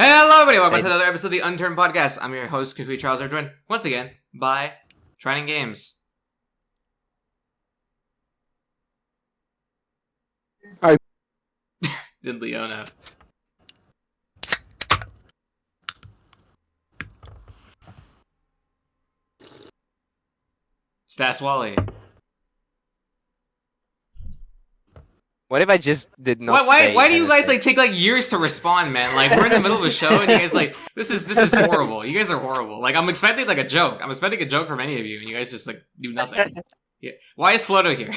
Hello, everybody. Welcome to another episode of the Unturned podcast. I'm your host, Kukui Charles, joined once again by Trident Games. Hi. Did Leona. Staswalle. What if I just did not Why do you anything? guys take years to respond, man? We're in the middle of a show and you guys this is horrible. You guys are horrible. I'm expecting a joke. I'm expecting a joke from any of you and you guys just do nothing. Yeah. Why is Flodo here?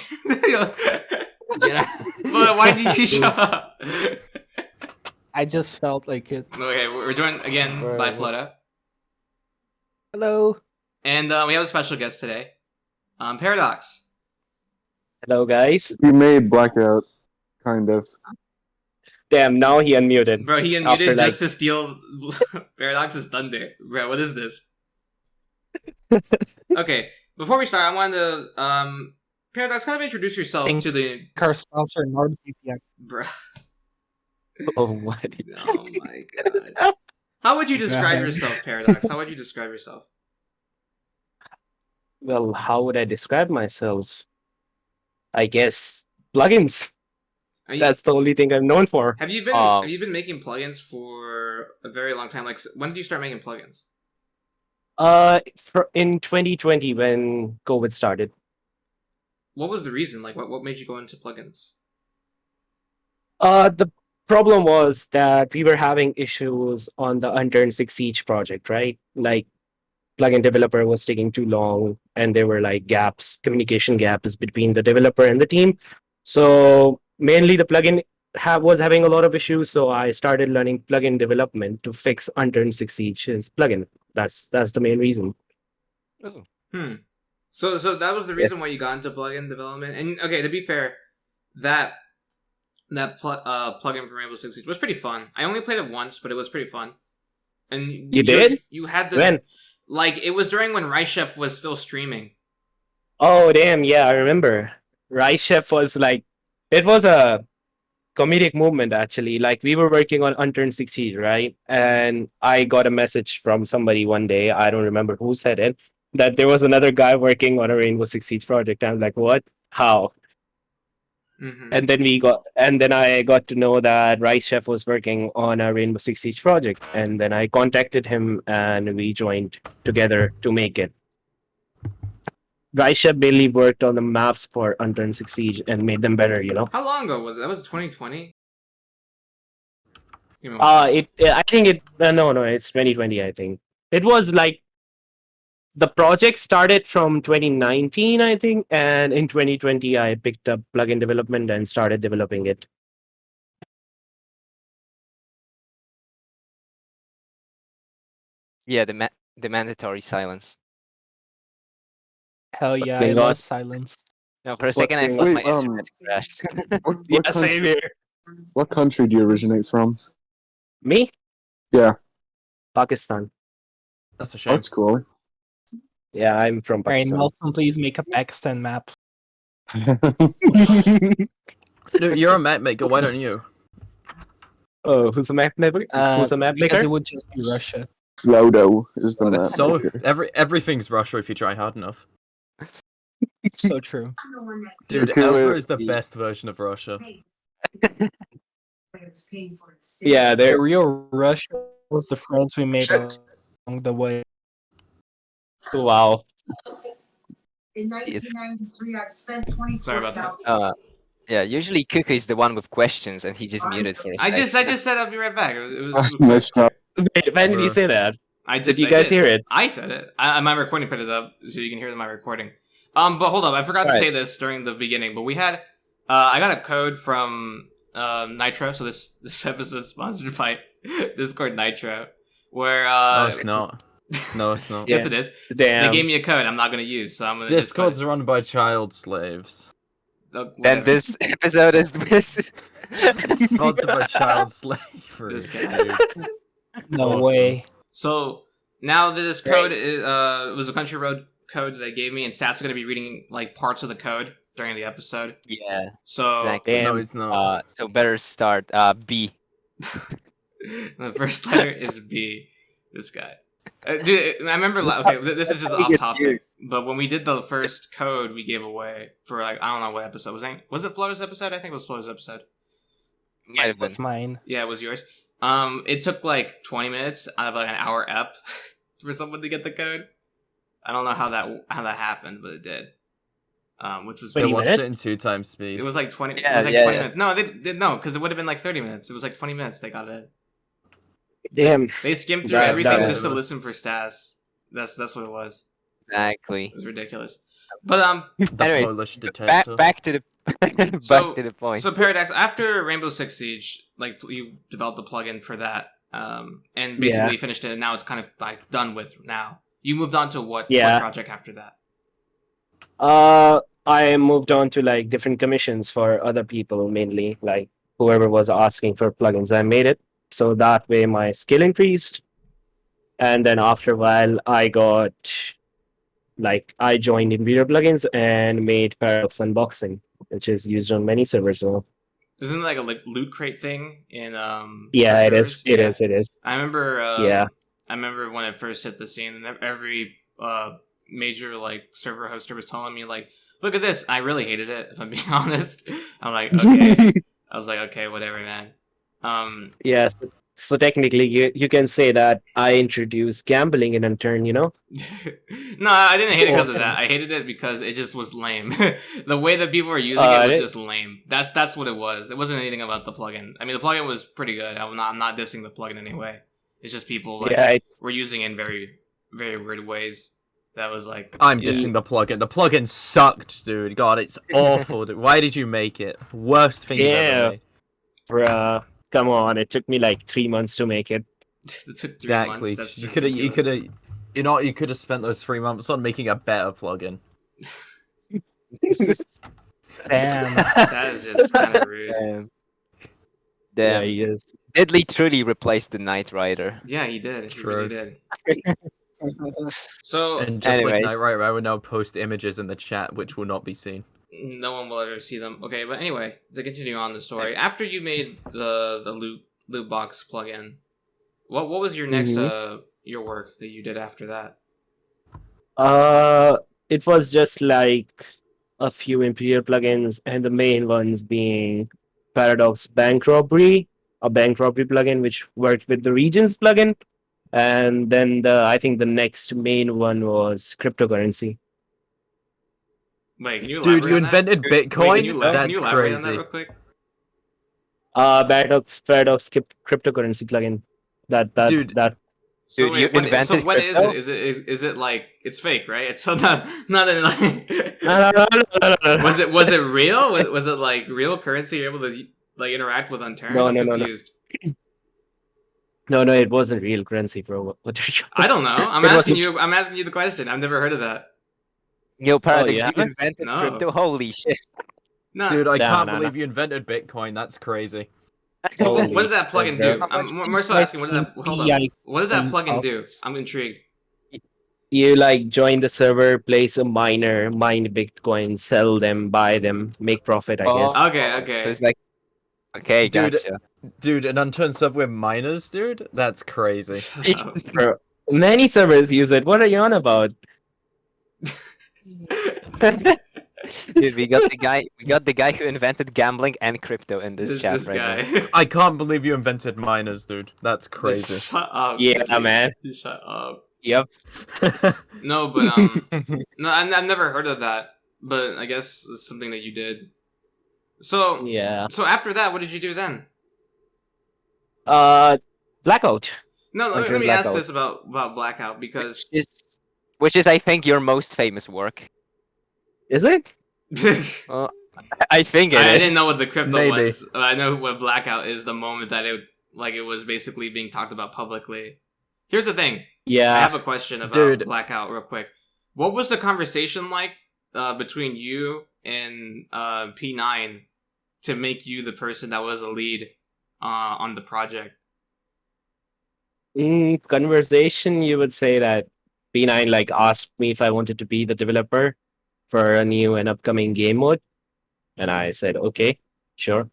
But why did you show up? I just felt like it. Okay, we're joined again by Flodo. Hello. And we have a special guest today. Paradox. Hello, guys. We made Blackout, kind of. Damn, now he unmuted. Bro, he unmuted just to steal Paradox's thunder. Bro, what is this? Okay, before we start, I wanted to, Paradox, kind of introduce yourself to the... Car sponsor, NordVPN. Bro. Oh my. Oh my god. How would you describe yourself, Paradox? How would you describe yourself? Well, how would I describe myself? I guess plugins. That's the only thing I'm known for. Have you been making plugins for a very long time? When did you start making plugins? In 2020 when COVID started. What was the reason? What made you go into plugins? The problem was that we were having issues on the Unturned 6 Siege project, right? Plugin developer was taking too long, and there were communication gaps between the developer and the team. So mainly the plugin was having a lot of issues. So I started learning plugin development to fix Unturned 6 Siege's plugin. That's the main reason. Oh. So that was the reason why you got into plugin development. And okay, to be fair, that plugin for Rainbow Six Siege was pretty fun. I only played it once, but it was pretty fun. And you did? You had the when? It was during when Chef was still streaming. Oh damn! Yeah, I remember. Chef was it was a comedic movement actually. We were working on Unturned 6 Siege, right? And I got a message from somebody one day. I don't remember who said it. That there was another guy working on a Rainbow Six Siege project. I'm like, what? How? Mm-hmm. And then I got to know that Chef was working on a Rainbow Six Siege project, and then I contacted him, and we joined together to make it. Chef mainly worked on the maps for Unturned 6 Siege and made them better. How long ago was it? That was 2020. I think it. No, it's 2020. I think it was the project started from 2019, I think, and in 2020, I picked up plugin development and started developing it. Yeah, the mandatory silence. Hell What's yeah, I going love on? silence. No, for a second I going thought on? my internet crashed. Same here. What country do you originate from? Me? Yeah. Pakistan. That's a shame. That's cool. Yeah, I'm from Alright, Pakistan. Nelson, please make a Pakistan map. Dude, you're a map maker. Why don't you? Oh, who's a map maker? Who's a map because maker? it would just be Russia. Flodo is the map. So maker. everything's Russia if you try hard enough. So true. Dude, Okay, Alpha wait. is the best version of Russia. Yeah, The there. real Russia was the friends we made along the way. Wow. In 1993, I spent 24,000. Yeah, usually Kuka is the one with questions and he just muted for a I second. just said I'll be right back. It was Nice job. Wait, when did you say that? Did you I guys did. hear it? I said it. My recording put it up, so you can hear my recording. But hold up, I forgot to say this during the beginning. But we had, I got a code from Nitro. So this episode is sponsored by Discord Nitro, where No, it's not. No, it's not. Yes, it is. Damn. They gave me a code. I'm not gonna use, so I'm gonna. Discord's run by child slaves. Then this episode is Sponsored by child slavery. This guy. No Awesome. way. So now that this code it was a country road code that they gave me, and Stats are gonna be reading parts of the code during the episode. Yeah, So exactly. No, Damn. it's not. So better start B. The first letter is B. This guy. Dude, I remember. Okay, this is just off topic. But when we did the first code, we gave away for like I don't know what episode was it. Was it Flodo's episode? I think it was Flodo's episode. Might have been. That's mine. Yeah, it was yours. It took like 20 minutes out of like an hour ep for someone to get the code. I don't know how that happened, but it did. Which was They 20 watched it in minutes? 2 times speed. it was like 20. Yeah, it was like yeah, 20 yeah. minutes. No, they did no, because it would have been like 30 minutes. It was like 20 minutes. They got it. Damn. They skimmed through That- everything that- just to listen for Stas. That's what it was. Exactly. It was ridiculous. But The Anyways, Polish Back detector. back to the back So- to the point. so Paradox, after Rainbow Six Siege, like you developed a plugin for that, and basically finished it, and now it's kind of like done with. Now you moved on to what project after that? I moved on to like different commissions for other people, mainly like whoever was asking for plugins. I made it so that way my skill increased, and then after a while, I joined Imperial Plugins and made Paradox Unboxing, which is used on many servers. So Isn't it like a loot crate thing in yeah, it servers? is. It is. I remember. Yeah. I remember when it first hit the scene, and every major like server hoster was telling me like, "Look at this." I really hated it. If I'm being honest, I'm like, okay. I was like, okay, whatever, man. Yes. So technically, you can say that I introduced gambling in Unturned. You know. No, I didn't hate it because of that. I hated it because it just was lame. The way that people were using it was just lame. That's what it was. It wasn't anything about the plugin. I mean, the plugin was pretty good. I'm not dissing the plugin anyway. It's just people like were using it in very, very weird ways. That was like I'm dissing the plugin. The plugin sucked, dude. God, it's awful. Dude. Why did you make it? Worst thing you ever made. Bruh, come on! It took me like 3 months to make it. It took 3 Exactly. months. That's You could have. You could have spent those 3 months on making a better plugin. Damn. That is just kind of rude. Damn. Yeah, Damn. he is. Deadly truly replaced the Knight Rider. Yeah, he did. He True. really did. So And just Anyways. like Knight Rider, I would now post images in the chat, which will not be seen. no one will ever see them. Okay, but anyway, to continue on the story, after you made the loot box plugin, what was your next your work that you did after that? It was just like a few Imperial plugins, and the main ones being Paradox Bank Robbery, a bank robbery plugin which worked with the Regions plugin, and then I think the next main one was cryptocurrency. Wait, can you elaborate Dude, you on that? invented Wait, Bitcoin? can you That's elaborate on that crazy. real quick? Paradox cryptocurrency plugin. Dude. That's So, Dude, you wait, invented what is crypto? it? Is it like it's fake, right? It's so not in like. no. Was it real? Was it like real currency? You're able to like interact with Unturned? No, I'm no, no. confused. No, it wasn't real currency, bro. What are you? I don't know. I'm It asking wasn't- you. I'm asking you the question. I've never heard of that. Yo, Paradox, yeah? you invented No. crypto? Holy shit. No. Dude, I No, can't no, no. believe you invented Bitcoin. That's crazy. So Holy what did that plugin shit, do? bro. I'm more so asking. What did that? Hold on. What did that plugin do? Costs. I'm intrigued. You like join the server, place a miner, mine Bitcoin, sell them, buy them, make profit, I guess. Okay. So it's like, okay, Dude, gotcha. Dude, an Unturned sub with miners, dude? That's crazy. Shut up. Bro, many servers use it. What are you on about? Dude, we got the guy who invented gambling and crypto in this chat This right now. guy. I can't believe you invented miners, dude. That's crazy. Shut up. Yeah, Kiki. man. Shut up. Yep. No, but no, I've never heard of that. But I guess it's something that you did. So Yeah. So after that, what did you do then? Blackout. No, let Unturned me ask Blackout. this about Blackout because Which is, I think, your most famous work. Is it? I think it is. I didn't know what the crypto Maybe. was. I know what Blackout is the moment that it was basically being talked about publicly. Here's the thing. I Yeah. have a question about Dude. Blackout real quick. What was the conversation like between you and P9 to make you the person that was a lead on the project? Conversation, you would say that P9 like asked me if I wanted to be the developer for a new and upcoming game mode. And I said, okay, sure.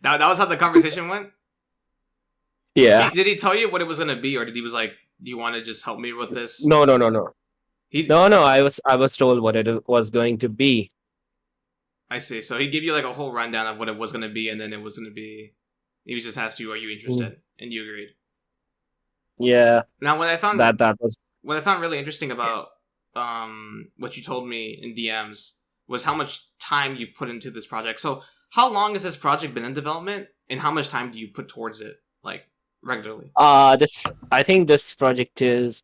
That was how the conversation went? Yeah. Did he tell you what it was gonna be, or did he was like, "Do you want to just help me with this?" No. He, No. I was told what it was going to be. I see. So he gave you like a whole rundown of what it was gonna be, and then it was gonna be. He just asked you, "Are you interested?" And you agreed. Yeah. Now, what I found That was. what I found really interesting about what you told me in DMs was how much time you put into this project. So, how long has this project been in development, and how much time do you put towards it, like regularly? I think this project is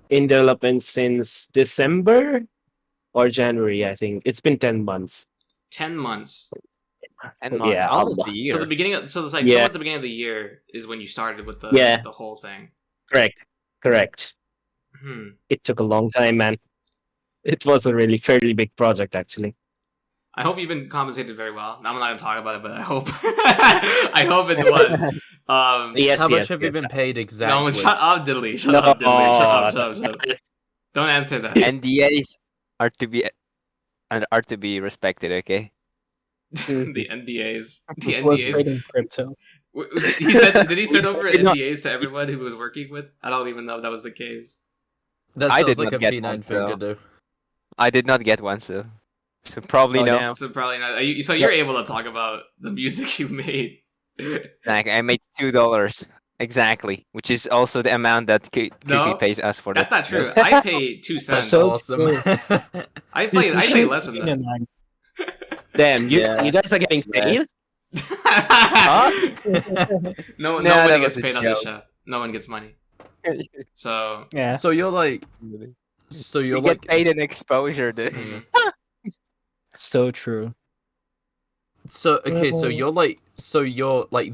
in development since December or January. I think it's been 10 months. 10 months. And months, Yeah, almost a year. So the beginning of, so it's like Yeah. somewhat at the beginning of the year is when you started with the Yeah. the whole thing. Correct. It took a long time, man. It was a really fairly big project, actually. I hope you've been compensated very well. I'm not gonna talk about it, but I hope I hope it was. Yes, How much yes, have you yes. been paid exactly? No, shut up, Diddley. Shut No, up, Diddley. Shut up. yes. Don't answer that. NDAs are to be respected. Okay. The NDAs. The It was NDAs. paid in crypto. He said, did he send over Did not- NDAs to everyone who was working with? I don't even know if that was the case. That I sounds did like not a get P9 one, thing to so- do. I did not get one, so probably Oh, no. damn. So probably not. So you're able to talk about the music you made. Like, I made $2 exactly, which is also the amount that Cookie No, pays us for That's this. not true. Yes. I pay 2 cents. So awesome. I pay less than that. Unionize. Damn, you Yeah. you guys are getting paid? No, Nah, nobody that gets was a paid on this joke. show. No one gets money. So Yeah. So you're like, so You you're get like, paid in exposure, dude. mm, So true. so okay, so you're like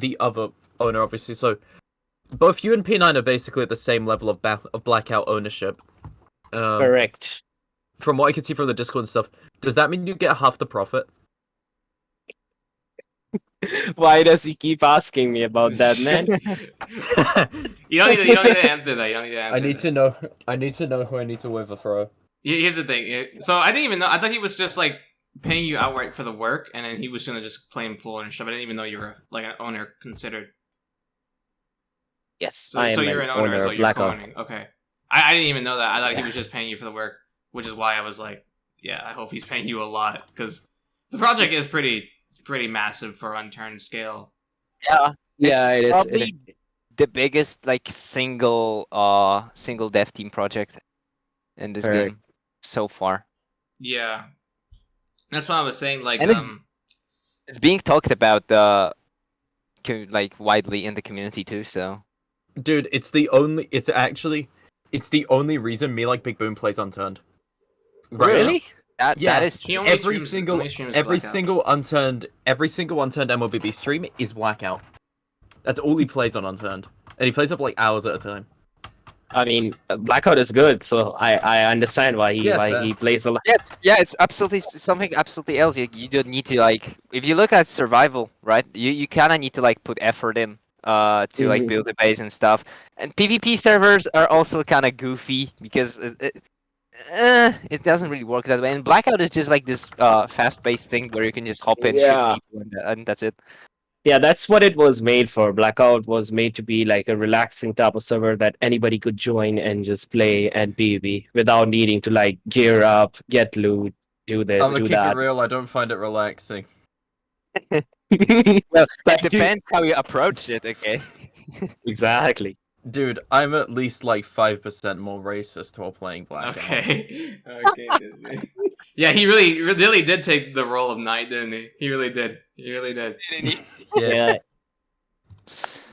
the other owner, obviously. So both you and P9 are basically at the same level of Blackout ownership. Correct. From what I can see from the Discord and stuff, does that mean you get half the profit? Why does he keep asking me about that, man? you don't need to answer that. You don't need to answer I need that. to know. I need to know who I need to overthrow. Here's the thing. So I didn't even know. I thought he was just like paying you outright for the work, and then he was gonna just claim full ownership. I didn't even know you were like an owner considered. Yes, So, I am so you're an owner as well. of You're Blackout. co-owning. Okay. I didn't even know that. I thought he was just paying you for the work, which is why I was like, yeah, I hope he's paying you a lot because the project is pretty massive for Unturned scale. Yeah, Yeah, it's it is. probably the biggest like single dev team project in this Correct. game so far. Yeah, that's what I was saying. Like, And it's being talked about like widely in the community too. So Dude, it's the only reason me like Big Boom plays Unturned. Right now. really, that Yeah, is he true. only Every streams- single only streams Blackout. single Unturned MLBB stream is Blackout. That's all he plays on Unturned, and he plays up like hours at a time. I mean, Blackout is good, so I understand why Yeah, why fair. he plays a lot. It's absolutely something absolutely else. You don't need to like if you look at survival, right? You kind of need to like put effort in to like Mhm. build a base and stuff. And PvP servers are also kind of goofy because it doesn't really work that way. And Blackout is just like this fast-paced thing where you can just hop in, Yeah. shoot people, and that's it. Yeah, that's what it was made for. Blackout was made to be like a relaxing type of server that anybody could join and just play and PvP without needing to like gear up, get loot, do this, I'm gonna do keep that. it real. I don't find it relaxing. Well, Like, it dude- depends how you approach it. Okay. Exactly. Dude, I'm at least like 5% more racist while playing Blackout. Okay. Okay. Yeah, he really did take the role of knight, didn't he? He really did. He really did. Yeah. Yeah.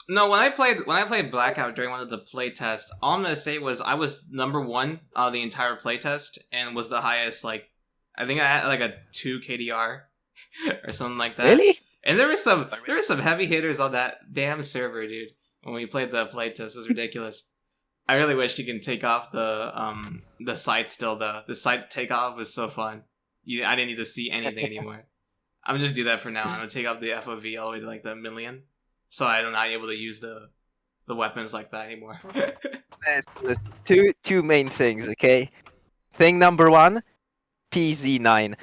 No, when I played Blackout during one of the playtests, all I'm gonna say was I was number 1 the entire playtest and was the highest. Like, I think I had like a 2 KDR or something like that. Really? And there were some heavy hitters on that damn server, dude. When we played the playtest, it was ridiculous. I really wish you can take off the sight still though. The sight takeoff was so fun. I didn't need to see anything anymore. I'm gonna just do that for now. I'm gonna take off the FOV all the way to like the million, so I'm not able to use the weapons like that anymore. There's two main things. Okay. Thing number 1, PZ9.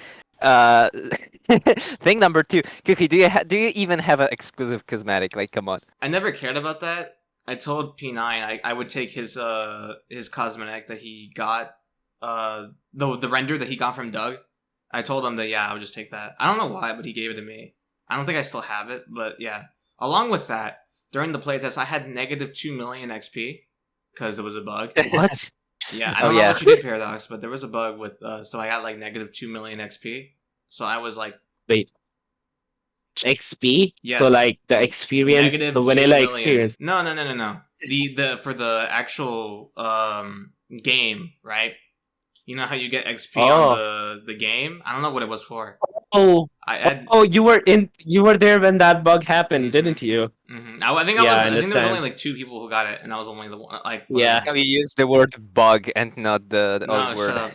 Thing number 2, Cookie. Do you even have an exclusive cosmetic? Like, come on. I never cared about that. I told P9 I would take his cosmetic that he got, the render that he got from Doug. I told him that, yeah, I would just take that. I don't know why, but he gave it to me. I don't think I still have it, but yeah. Along with that, during the playtest, I had negative 2 million XP because it was a bug. What? Yeah, I don't know what you did, Paradox, but there was a bug with, so I got like negative 2 million XP. So I was like, Wait. XP? Yes. So like the experience, negative the 2 vanilla million. experience. No. The for the actual game, right? You know how you get XP on the game? I don't know what it was for. Oh, you were there when that bug happened, didn't you? Mm-hmm. I think I think there was only like 2 people who got it, and I was only the one. Like, Yeah. We use the word bug and not the no, old word. shut up.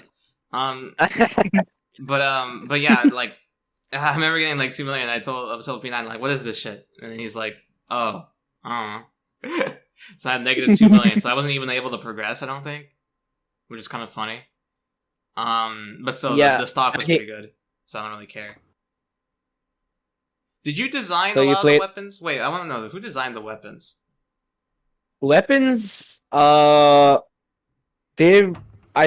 But yeah, like I remember getting like 2 million. I told P9 like, what is this shit? And then he's like, oh, I don't know. So I had negative 2 million. So I wasn't even able to progress. I don't think, which is kind of funny. But still, the stock was pretty good, so I don't really care. Did you design a lot of the weapons? Wait, I want to know who designed the weapons. Weapons, I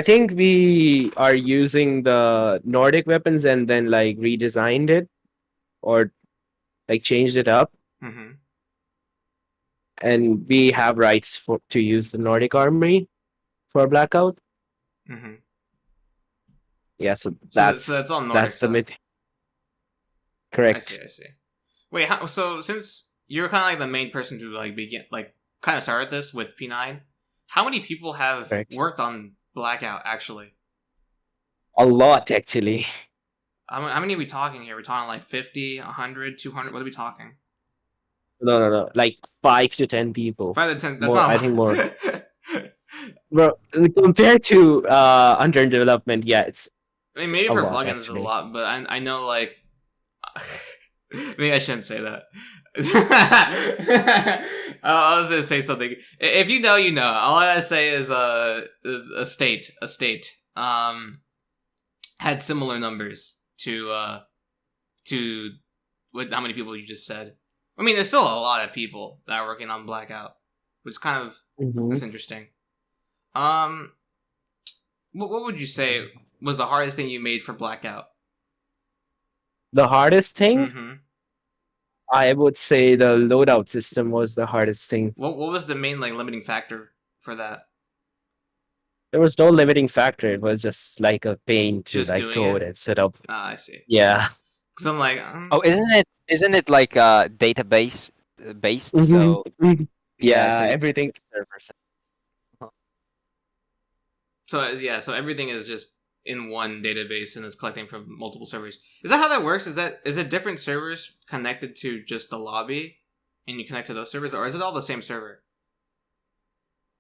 think we are using the Nordic weapons and then like redesigned it or like changed it up. Mm-hmm. And we have rights to use the Nordic armory for Blackout. Mm-hmm. Yeah, so that's all Nordic that's stuff. the myth. Correct. I see. Wait, so since you're kind of like the main person to like kind of started this with P9, how many people have worked on Blackout actually? A lot, actually. How many are we talking here? We're talking like 50, 100, 200? What are we talking? No. Like 5 to 10 people. 5 to 10. That's more, not. I think more. Bro, compared to Unturned development, yeah, it's. I mean, maybe for plugins it's a actually. lot, but I know like. Maybe I shouldn't say that. I was gonna say something. If you know, you know. All I gotta say is a state had similar numbers to what how many people you just said. I mean, there's still a lot of people that are working on Blackout, which kind of is interesting. What would you say was the hardest thing you made for Blackout? The hardest thing? Mm-hmm. I would say the loadout system was the hardest thing. What was the main like limiting factor for that? There was no limiting factor. It was just like a pain to Just like code and set up. Ah, I see. Yeah. Because I'm like, oh, isn't it like database based? So yeah, so everything. So everything is just in one database and it's collecting from multiple servers. Is that how that works? Is it different servers connected to just the lobby, and you connect to those servers, or is it all the same server?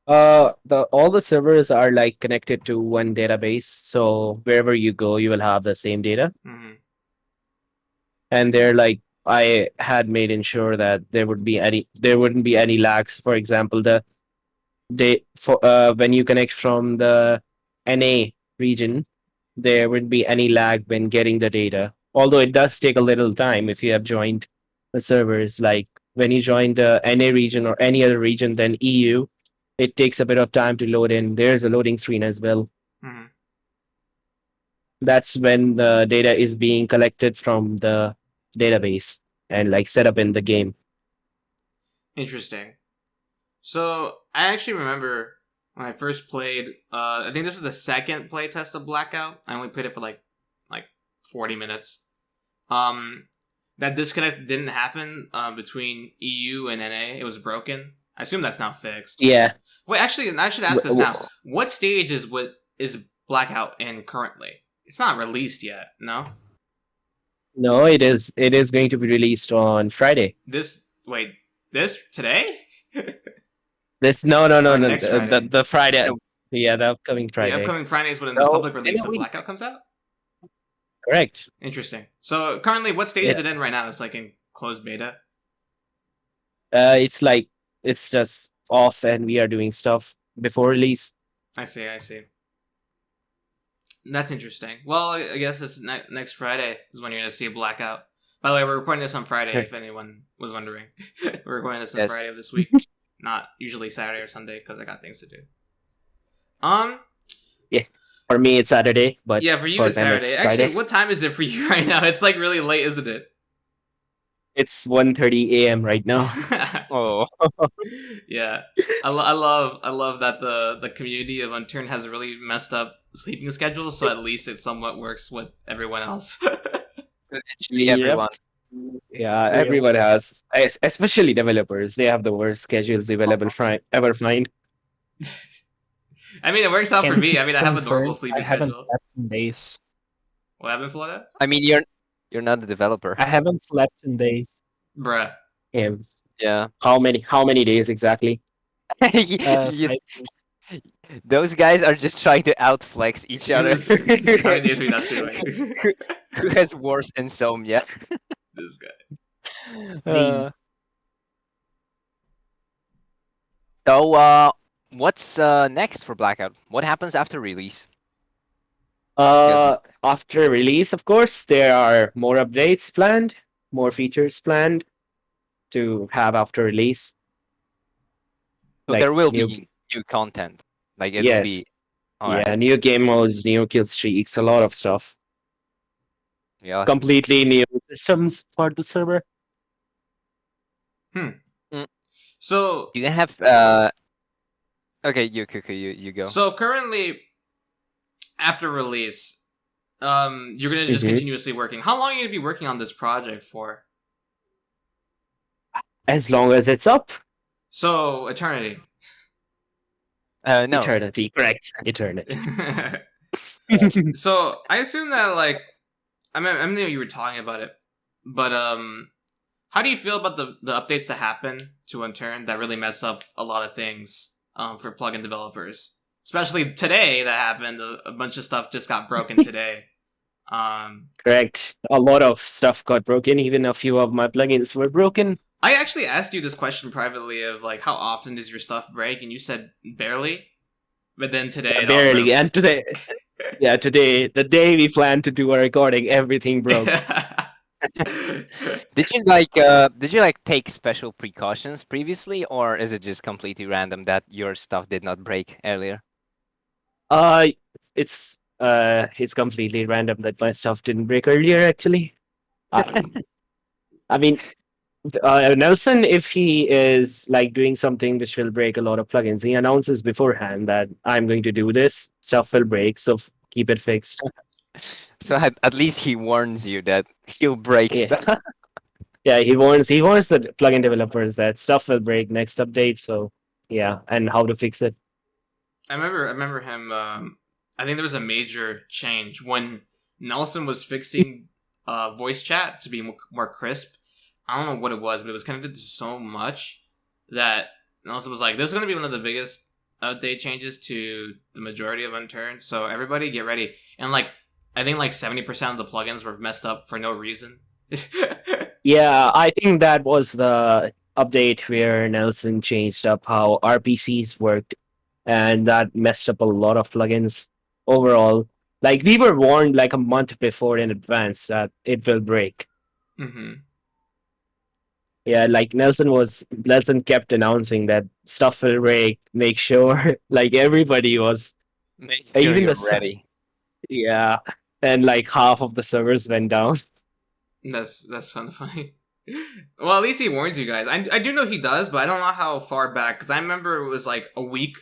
All the servers are like connected to one database, so wherever you go, you will have the same data. Mm-hmm. And they're like, I had made ensure that there wouldn't be any lags. For example, when you connect from the NA region, there wouldn't be any lag when getting the data. Although it does take a little time if you have joined the servers. Like when you join the NA region or any other region than EU, it takes a bit of time to load in. There's a loading screen as well. Mm-hmm. That's when the data is being collected from the database and like set up in the game. Interesting. So I actually remember when I first played. I think this is the second playtest of Blackout. I only played it for like 40 minutes. That disconnect didn't happen between EU and NA. It was broken. I assume that's now fixed. Yeah. Wait, actually, I should ask this now. What stage is Blackout in currently? It's not released yet, no? No, it is. It is going to be released on Friday. This today? The Friday. Yeah, the upcoming Friday. The upcoming Friday is when the public release of Blackout comes out? Correct. Interesting. So currently, what stage is it in right now? It's like in closed beta? It's just off and we are doing stuff before release. I see. That's interesting. Well, I guess it's next Friday is when you're going to see Blackout. By the way, we're recording this on Friday, if anyone was wondering. We're recording this on Friday of this week. not usually Saturday or Sunday because I got things to do. For me, it's Saturday, but Yeah, for you for it's them, Saturday. it's Actually, Friday. what time is it for you right now? It's like really late, isn't it? It's 1:30 a.m. right now. Oh. Yeah, I love that the community of Unturned has a really messed up sleeping schedule, so at least it somewhat works with everyone else. Literally Yep. everyone. Yeah, everyone has, especially developers. They have the worst schedules you will ever find. I mean, it works out for Can me. I mean, I have a normal confirm sleeping I haven't schedule. slept in days. What happened, Flodo? I mean, you're not the developer. I haven't slept in days. Bruh. Yeah. How many days exactly? You 5 just- days. those guys are just trying to outflex each other. How many days are we not doing? Who has worse insomnia? This guy. Uh, so, what's next for Blackout? What happens after release? After release, of course, there are more updates planned, more features planned to have after release. So Like there will new- be new content. Like it'll Yes. be. Yeah, Alright. new game modes, new kill streaks, a lot of stuff. Yeah. Completely new systems for the server. So Do you have Okay, you Kuku, you go. So currently, after release, you're gonna just Mhm. continuously working. How long are you gonna be working on this project for? As long as it's up. So eternity. No. Eternity, correct. Eternity. So I assume that like, I know you were talking about it, but how do you feel about the updates that happen to Unturned that really mess up a lot of things for plugin developers? Especially today that happened. A bunch of stuff just got broken today. Correct. A lot of stuff got broken. Even a few of my plugins were broken. I actually asked you this question privately of like how often does your stuff break, and you said barely. But then today, it all Barely. broke. And today, yeah, today, the day we planned to do a recording, everything broke. Did you like take special precautions previously, or is it just completely random that your stuff did not break earlier? It's completely random that my stuff didn't break earlier. Actually, I mean, Nelson, if he is like doing something which will break a lot of plugins, he announces beforehand that I'm going to do this. Stuff will break, so keep it fixed. So at least he warns you that he'll break Yeah. stuff. Yeah, he warns the plugin developers that stuff will break next update. So yeah, and how to fix it. I remember him. I think there was a major change when Nelson was fixing voice chat to be more crisp. I don't know what it was, but it was connected to so much that Nelson was like, "This is going to be one of the biggest update changes to the majority of Unturned. So everybody get ready." And like, I think like 70% of the plugins were messed up for no reason. Yeah, I think that was the update where Nelson changed up how RPCs worked, and that messed up a lot of plugins overall. Like we were warned like a month before in advance that it will break. Mm-hmm. Yeah, like Nelson kept announcing that stuff will break. Make sure, like everybody was. Make sure Even you're the ready. Yeah, and like half of the servers went down. That's kind of funny. Well, at least he warns you guys. I do know he does, but I don't know how far back. Because I remember it was like a week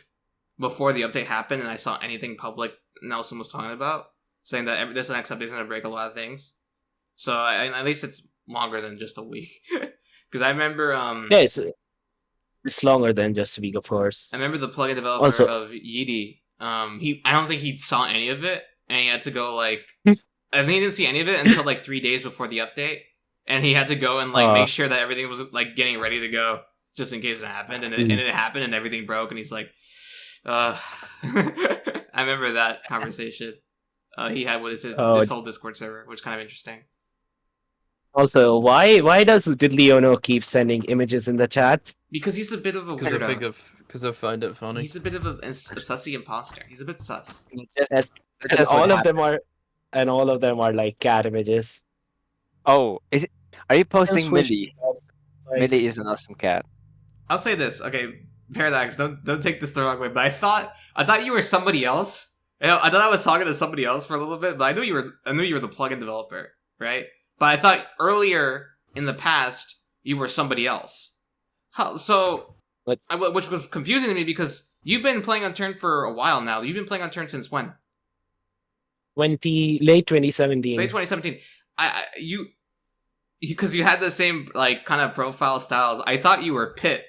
before the update happened, and I saw anything public Nelson was talking about, saying that this next update is going to break a lot of things. So at least it's longer than just a week. Because I remember, Yeah, it's longer than just a week, of course. I remember the plugin developer Also- of Yidi. I don't think he saw any of it, and he had to go like. I think he didn't see any of it until like 3 days before the update, and he had to go and like make sure that everything was like getting ready to go, just in case it happened, and it happened, and everything broke, and he's like, I remember that conversation he had with this whole Discord server, which is kind of interesting. Also, why does Didliono keep sending images in the chat? Because he's a bit of a weirdo. Because I find it funny. He's a bit of a sussy imposter. He's a bit sus. That's And just all what of them are like cat images. Oh, are you posting Switch- Millie? Millie is an awesome cat. I'll say this, okay. Paradox, don't take this the wrong way, but I thought you were somebody else. I thought I was talking to somebody else for a little bit, but I knew you were the plugin developer, right? But I thought earlier in the past you were somebody else. So, which was confusing to me because you've been playing Unturned for a while now. You've been playing Unturned since when? Late 2017. Late 2017. Because you had the same like kind of profile styles. I thought you were Pit.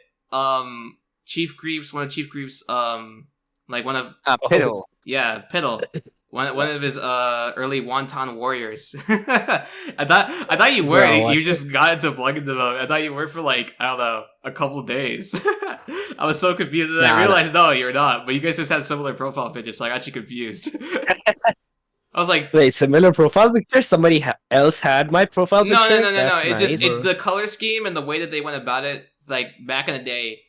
Chief Grief's one of Chief Grief's like one of Piddle. Yeah, Piddle. One of his early Wonton warriors. I thought you were. You just got into plugin development. I thought you were for like, I don't know, a couple days. I was so confused and I realized no, you're not. But you guys just had similar profile pictures, so I got you confused. I was like, wait, similar profile picture? Somebody else had my profile picture? No. That's It nice. just the color scheme and the way that they went about it, like back in the day,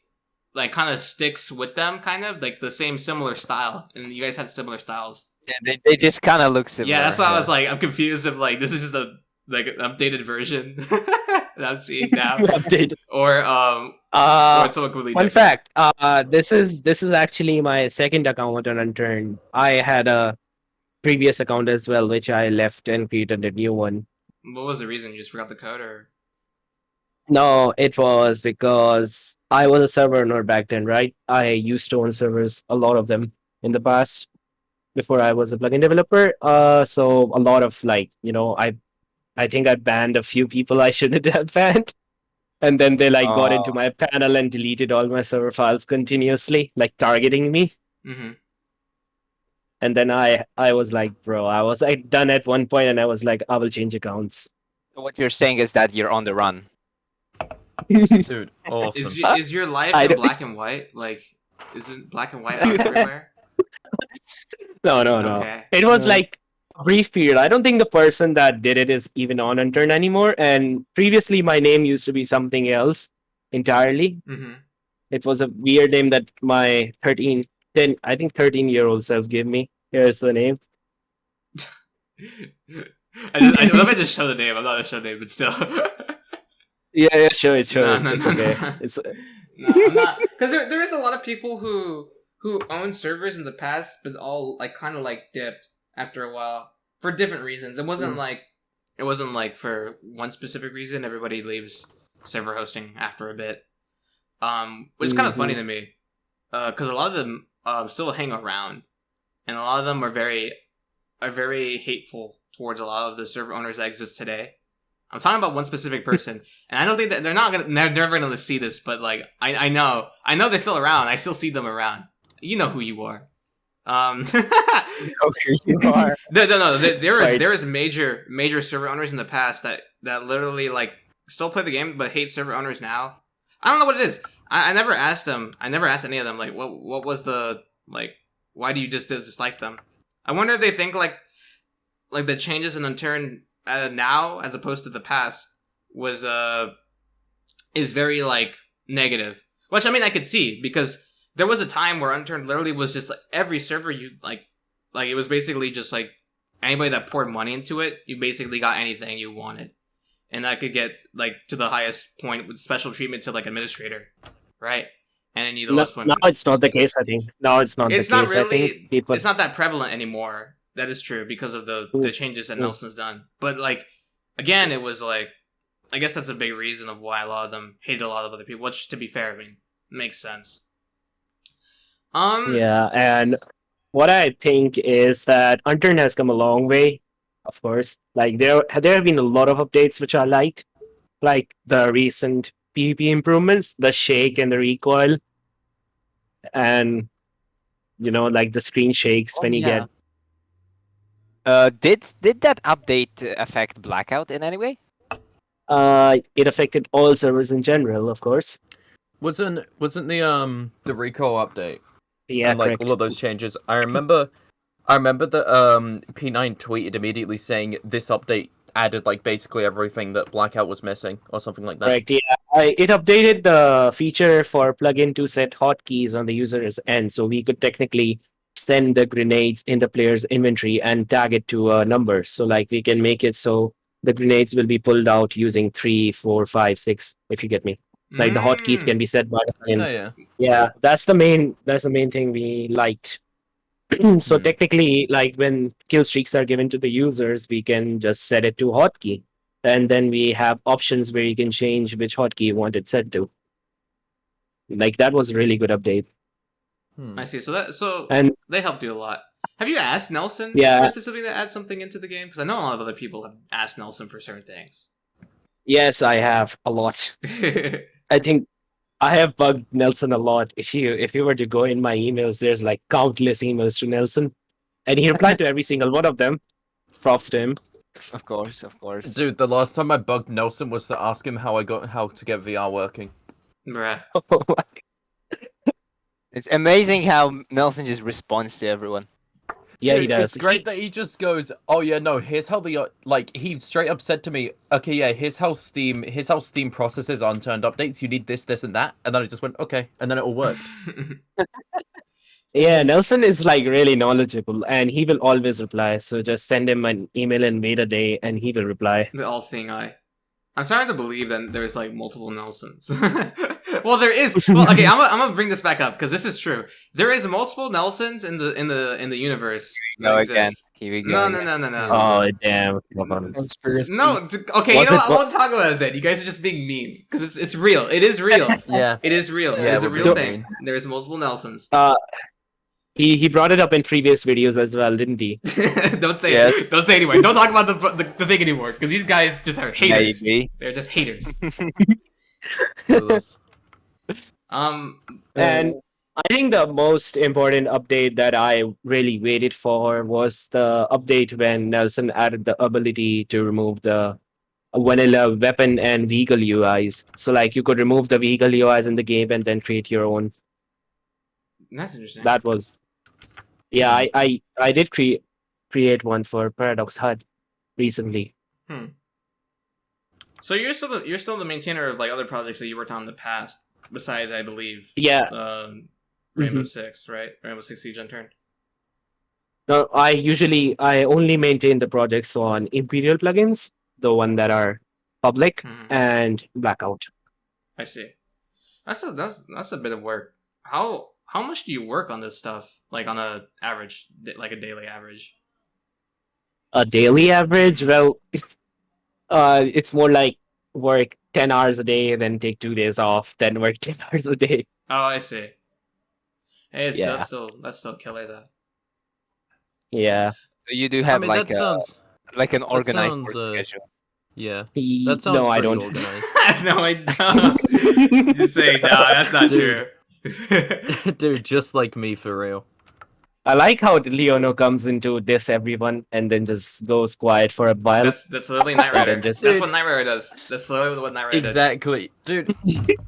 like kind of sticks with them, kind of like the same similar style, and you guys had similar styles. Yeah, they just kind of look similar. Yeah, that's why I was like, I'm confused. Of like, this is just an updated version that I'm seeing now, Updated. Or it's someone completely Fun different. fact. This is actually my second account on Unturned. I had a previous account as well, which I left and created a new one. What was the reason? You just forgot the code, or? No, it was because I was a server owner back then, right? I used to own servers, a lot of them in the past, before I was a plugin developer. So a lot of like, I think I banned a few people I shouldn't have banned. And then they like got into my panel and deleted all my server files continuously, like targeting me. Mm-hmm. And then I was like, bro, I was like done at one point, and I was like, I will change accounts. What you're saying is that you're on the run. Dude, awesome. Is your life in black and white? Like, isn't black and white out everywhere? No. Okay. It was like a brief period. I don't think the person that did it is even on Unturned anymore. And previously, my name used to be something else entirely. Mm-hmm. It was a weird name that my 13-year-old self gave me. Here's the name. I love I just show the name. I'm not gonna show the name, but still. Yeah, sure. No, it's okay. It's No, I'm not, because there is a lot of people who own servers in the past, but all like kind of like dipped after a while for different reasons. It wasn't like for one specific reason. Everybody leaves server hosting after a bit, which is kind of funny to me, because a lot of them still hang around, and a lot of them are very hateful towards a lot of the server owners that exist today. I'm talking about one specific person, and I don't think that they're never gonna see this, but like I know they're still around. I still see them around. You know who you are. You know who you are. No. There is major server owners in the past that literally like still play the game but hate server owners now. I don't know what it is. I never asked them. I never asked any of them like what was the like why do you just dislike them? I wonder if they think like the changes in Unturned now as opposed to the past is very like negative, which I mean I could see, because there was a time where Unturned literally was just like every server you like it was basically just like anybody that poured money into it, you basically got anything you wanted, and that could get like to the highest point with special treatment to like administrator, right? And then you the lowest point. No, it's not the case. I think no, it's not. It's the not case. really. I think people... It's not that prevalent anymore. That is true because of the changes that Nelson's done. But like again, it was like I guess that's a big reason of why a lot of them hated a lot of other people. Which, to be fair, I mean makes sense. Yeah, and what I think is that Unturned has come a long way. Of course, like there have been a lot of updates which I liked, like the recent PvP improvements, the shake and the recoil, and like the screen shakes when you get. Did that update affect Blackout in any way? It affected all servers in general, of course. Wasn't the recall update? Yeah, and, like correct. all of those changes. I remember that P9 tweeted immediately saying this update added like basically everything that Blackout was missing or something like that. Correct. Yeah, it updated the feature for plugin to set hotkeys on the user's end, so we could technically send the grenades in the player's inventory and tag it to a number. So like we can make it so the grenades will be pulled out using 3, 4, 5, 6, if you get me. Like the hotkeys can be set by the plugin. Oh yeah. Yeah, that's the main thing we liked. So technically, like when kill streaks are given to the users, we can just set it to hotkey, and then we have options where you can change which hotkey you want it set to. Like that was a really good update. I see. So And they helped you a lot. Have you asked Nelson Yeah. for specifically to add something into the game? Because I know a lot of other people have asked Nelson for certain things. yes, I have a lot. I think I have bugged Nelson a lot. If you were to go in my emails, there's like countless emails to Nelson, and he replied to every single one of them. Props to him. Of course, of course. Dude, the last time I bugged Nelson was to ask him how to get VR working. Bruh. It's amazing how Nelson just responds to everyone. Yeah, Dude, he does. It's great that he just goes, "Oh yeah, no, here's how the like." He straight up said to me, "Okay, yeah, here's how Steam processes Unturned updates. You need this, this, and that." And then I just went, "Okay," and then it all worked. Yeah, Nelson is like really knowledgeable, and he will always reply. So just send him an email and wait a day, and he will reply. The all-seeing eye. I'm starting to believe that there's like multiple Nelsons. Well, there is. Well, okay, I'm gonna bring this back up because this is true. There is multiple Nelsons in the universe. No, that again. exist. Here we go. No. Oh damn! Come on. Conspiracy. No, okay, Was you know it what? I won't talk about it then. You guys are just being mean because it's real. It is real. Yeah. It is real. Yeah, it is a we're real being thing. There is multiple Nelsons. He brought it up in previous videos as well, didn't he? Don't say Yeah. it. Don't say anymore. Don't talk about the thing anymore because these guys just are haters. Maybe. They're just haters. And I think the most important update that I really waited for was the update when Nelson added the ability to remove the vanilla weapon and vehicle UIs. So like you could remove the vehicle UIs in the game and then create your own. That's interesting. That was I did create one for Paradox HUD recently. So you're still the maintainer of like other projects that you worked on in the past, besides I believe Yeah. Rainbow Six, right? Rainbow Six Siege Unturned. No, I only maintain the projects on Imperial plugins, the one that are public, and Blackout. I see. That's a bit of work. How much do you work on this stuff? Like on a average, like a daily average? A daily average? Well, it's more like work 10 hours a day, then take 2 days off, then work 10 hours a day. Oh, I see. Hey, Yeah. that's still killer though. Yeah. You do have that sounds like an organized sounds, work schedule. yeah. That sounds No, I pretty don't. organized. No, I don't. You say no, that's not true. Dude, just like me for real. I like how Leono comes into diss everyone and then just goes quiet for a while. That's literally Knight Rider. And just- That's what Knight Rider does. That's literally what Knight Rider does. Exactly. Dude,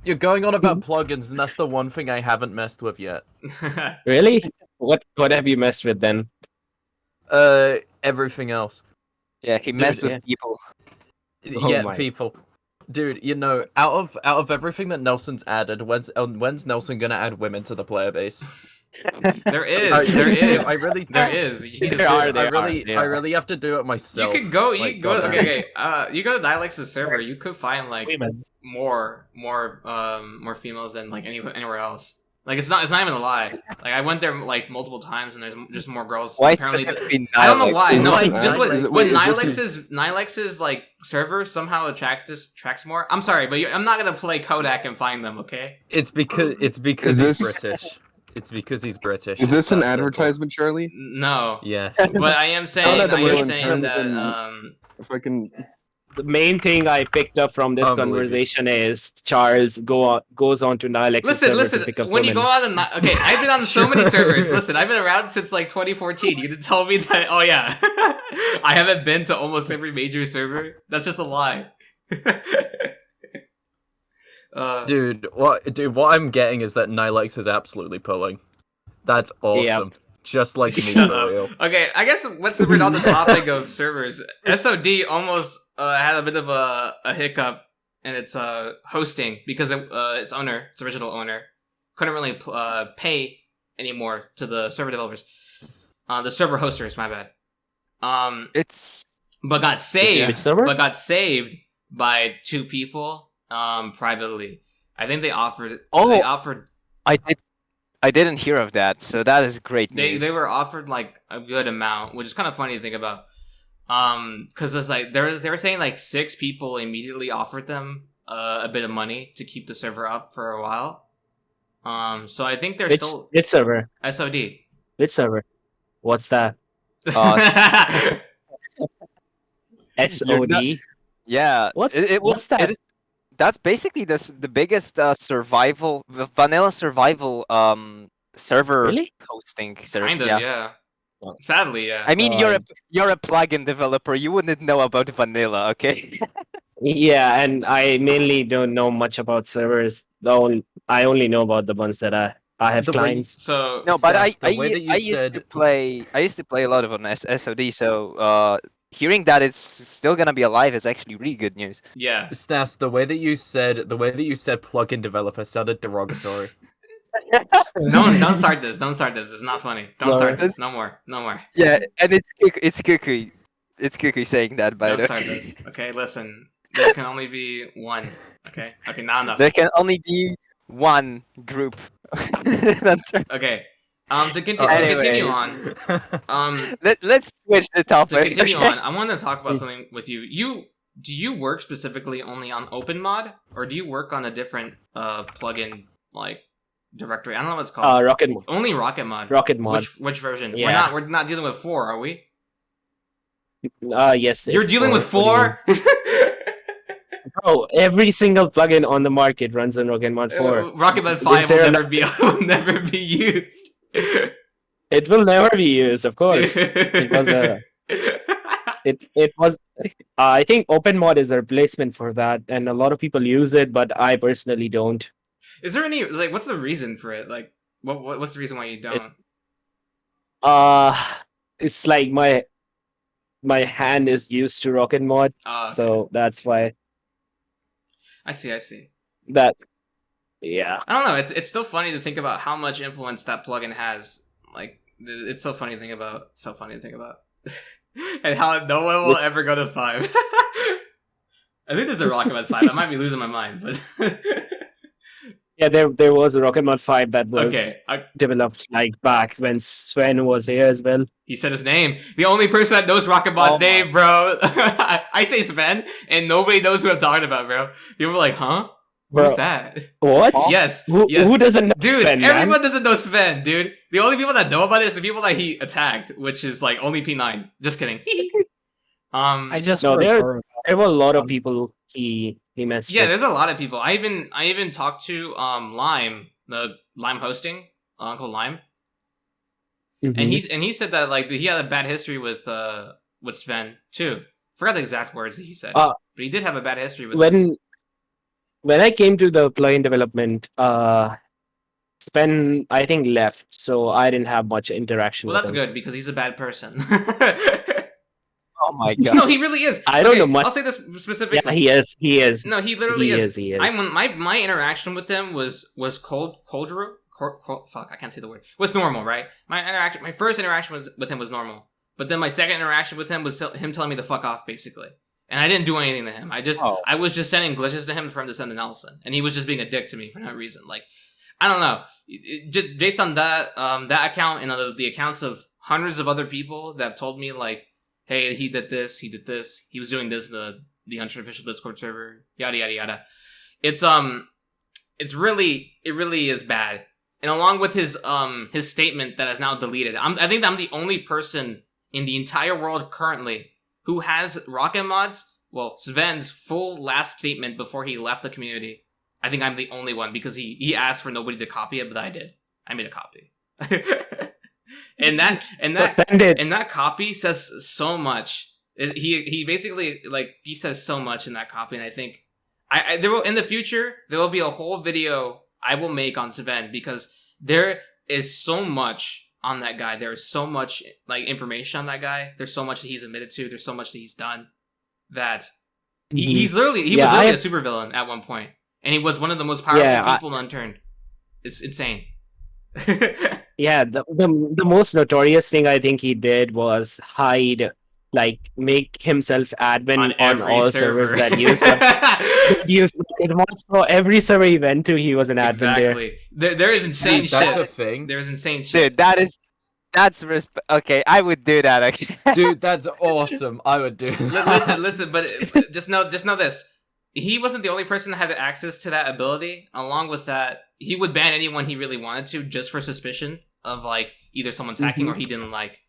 you're going on about plugins, and that's the one thing I haven't messed with yet. Really? What have you messed with then? Everything else. Yeah, he messed with yeah. people. Oh Yeah, my. people. Dude, you know, out of everything that Nelson's added, when's Nelson gonna add women to the player base? There is. I There is. You need to There do are, it. there I really have to do it myself. You could go. You Like, could go. goddamn. Okay. You go to Dialect's server. You could find like Women. more females than like anywhere else. Like it's not even a lie. Like I went there like multiple times and there's just more girls. Why Apparently, specifically I don't know Nihilix? why. Is No, this like an just ad? what Is it- when wait, is this Nihilix's like server somehow attracts more. I'm sorry, but I'm not gonna play Kodak and find them. Okay. It's because Is he's this- British. It's because he's British. Is this an That's simple. advertisement, Charlie? No. Yeah. But I am saying that we're in that terms If I can, The main thing I picked up from this Unbelievable. conversation is Charles goes on to Nihilex's server to pick up when you women. go out and okay, I've been on so many servers. Listen, I've been around since like 2014. You didn't tell me that. Oh yeah, I haven't been to almost every major server. That's just a lie. Dude, what I'm getting is that Nihilix is absolutely pulling. That's awesome. Just like me Shut for up. real. Okay, I guess let's we're on the topic of servers. SOD almost had a bit of a hiccup in its hosting because its original owner, couldn't really pay anymore to the server developers, the server hosters. My bad. It's But got saved. Which server? But got saved by two people privately. I think they offered. Oh. They offered. I didn't hear of that, so that is great They news. they were offered like a good amount, which is kind of funny to think about. Because it's like they were saying like 6 people immediately offered them a bit of money to keep the server up for a while. So I think they're still Which server? SOD. Which server? What's that? SOD. Yeah, What's that? That's basically the biggest the vanilla survival server Really? hosting Kind server. of, yeah. Sadly, yeah. I mean, you're a plugin developer. You wouldn't know about vanilla, okay? Yeah, and I mainly don't know much about servers. I only know about the ones that I have The way- clients. So No, but Steph, the way that you used to said- play a lot of on SOD, so hearing that it's still gonna be alive is actually really good news. yeah. Stas, the way that you said plugin developer sounded derogatory. Don't start this. Don't start this. It's not funny. Don't start Sorry. this. No more. No more. Yeah, and it's Cookie saying that, by Don't the start way. this. Okay, listen. There can only be one. Okay. Okay. Not enough. There can only be one group. Okay. To continue on. Let's switch the To topic. continue okay? on, I want to talk about something with you. Do you work specifically only on OpenMod, or do you work on a different plugin like directory? I don't know what it's called. Rocket Mod. Only Rocket Mod. Rocket Mod. Which version? Yeah. We're not dealing with 4, are we? Yes. You're it's dealing with what 4? do you mean? Oh, every single plugin on the market runs on Rocket Mod 4. Rocket Mod 5 Is there will never be used. It will never be used, of course. It was I think OpenMod is a replacement for that, and a lot of people use it, but I personally don't. Is there any like what's the reason for it? Like what's the reason why you don't? It's like my hand is used to Rocket Mod, Okay. so that's why I see. that. Yeah. I don't know. It's still funny to think about how much influence that plugin has. Like it's so funny to think about. And how no one will ever go to 5. I think there's a Rocket Mod 5. I might be losing my mind, but Yeah, there was a Rocket Mod 5 that was okay. developed like back when Sven was here as well. He said his name. The only person that knows Rocket Mod's name, bro. I say Sven, and nobody knows who I'm talking about, bro. People are like, huh? Who's Bro. that? What? Yes. Who doesn't know Dude, Sven, everyone man? doesn't know Sven, dude. The only people that know about it is the people that he attacked, which is like only P9. Just kidding. I just No, there were a lot of Um, people he messed Yeah, with. there's a lot of people. I even talked to Lime, the Lime hosting, Uncle Lime, Mhm. and he said that like he had a bad history with Sven too. Forgot the exact words that he said, but he did have a bad history with him. When I came to the plugin development, Sven I think left, so I didn't have much interaction Well, with that's him. good because he's a bad person. Oh my god. No, he really is. I don't know much. I'll say this specifically. Yeah, he is. No, he literally is. He is. My interaction with him was fuck, I can't say the word. Was normal, right? My first interaction with him was normal, but then my second interaction with him was him telling me to fuck off, basically. And I didn't do anything to him. I was just sending glitches to him for him to send to Nelson, and he was just being a dick to me for no reason. Like, I don't know. Just based on that account and the accounts of hundreds of other people that have told me like, hey, he did this, he was doing this in the Unturned official Discord server, yada yada yada. It really is bad. And along with his statement that is now deleted, I think I'm the only person in the entire world currently who has Rocket Mods. Well, Sven's full last statement before he left the community. I think I'm the only one because he asked for nobody to copy it, but I did. I made a copy. and that copy says so much. He basically like he says so much in that copy, and I think there will in the future there will be a whole video I will make on Sven because there is so much on that guy. There is so much like information on that guy. There's so much that he's admitted to. There's so much that he's done that he was literally a supervillain at one point, and he was one of the most powerful people in Unturned. It's insane. Yeah, the most notorious thing I think he did was hide like make himself admin on every all server. servers that used Rocket Mod. So every server he went to, he was an admin there. Exactly. There is insane Dude, that's shit. a thing. There is insane shit. Dude, that's okay. I would do that. Okay. Dude, that's awesome. I would do that. Listen, but just know this. He wasn't the only person that had access to that ability. Along with that, he would ban anyone he really wanted to just for suspicion of like either someone's hacking or he didn't like.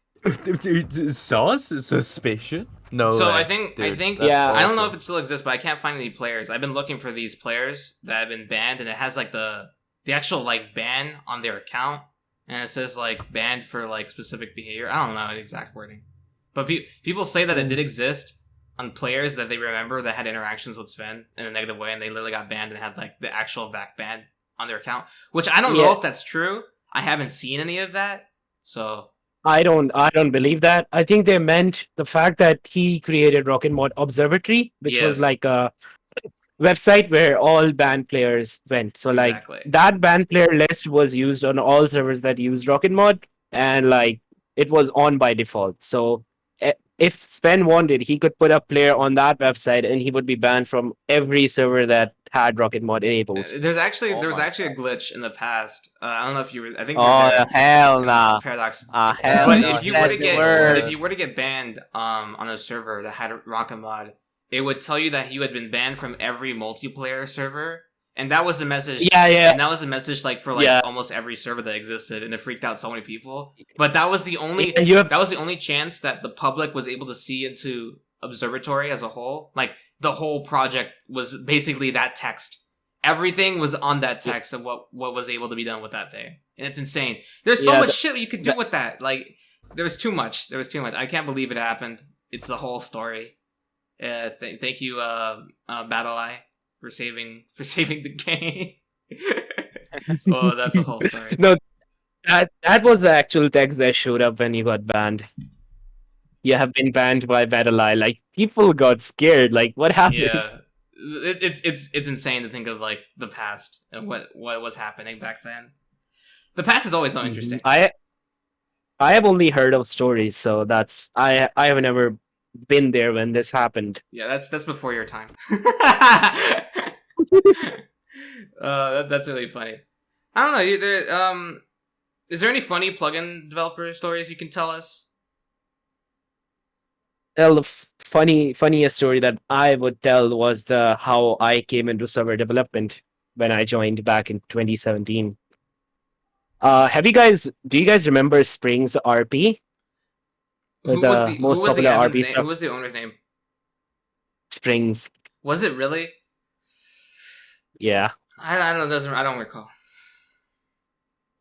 Suspicion? No. So way. I think Dude, that's Yeah. I don't know if awesome. it still exists, but I can't find any players. I've been looking for these players that have been banned, and it has like the actual like ban on their account, and it says like banned for like specific behavior. I don't know the exact wording, but people say that it did exist on players that they remember that had interactions with Sven in a negative way, and they literally got banned and had like the actual VAC ban on their account. Which I don't know if that's true. I haven't seen any of that, so. I don't believe that. I think they meant the fact that he created Rocket Mod Observatory, which was Yes. like a website where all banned players went. So like Exactly. that banned player list was used on all servers that used Rocket Mod, and like it was on by default. So if Sven wanted, he could put a player on that website, and he would be banned from every server that had Rocket Mod enabled. There was actually Oh a my glitch in the past. I don't know if you were. I think. Oh, you were there. hell nah. Paradox. Hell But no. if you Said were to the get word. banned on a server that had Rocket Mod, it would tell you that you had been banned from every multiplayer server, and that was the message. Yeah. And that was the message like for like Yeah. almost every server that existed, and it freaked out so many people. But that was the only And you have that was the only chance that the public was able to see into Observatory as a whole. Like the whole project was basically that text. Everything was on that text of what was able to be done with that thing, and it's insane. There's so Yeah, much shit you could do with that. Like there was too much. I can't believe it happened. It's a whole story. Thank you, Battle Eye, for saving the game. Oh, that's a whole story. No, that was the actual text that showed up when you got banned. You have been banned by Battle Eye. Like people got scared. Like what happened? Yeah, it's insane to think of like the past and what was happening back then. The past is always so interesting. I have only heard of stories, so that's I have never been there when this happened. Yeah, that's before your time. That's really funny. I don't know. Is there any funny plugin developer stories you can tell us? Well, the funniest story that I would tell was the how I came into server development when I joined back in 2017. Do you guys remember Springs RP? Who The was the most who was the popular admin's RP name? stuff. Who was the owner's name? Springs. Was it really? Yeah. I don't know. I don't recall.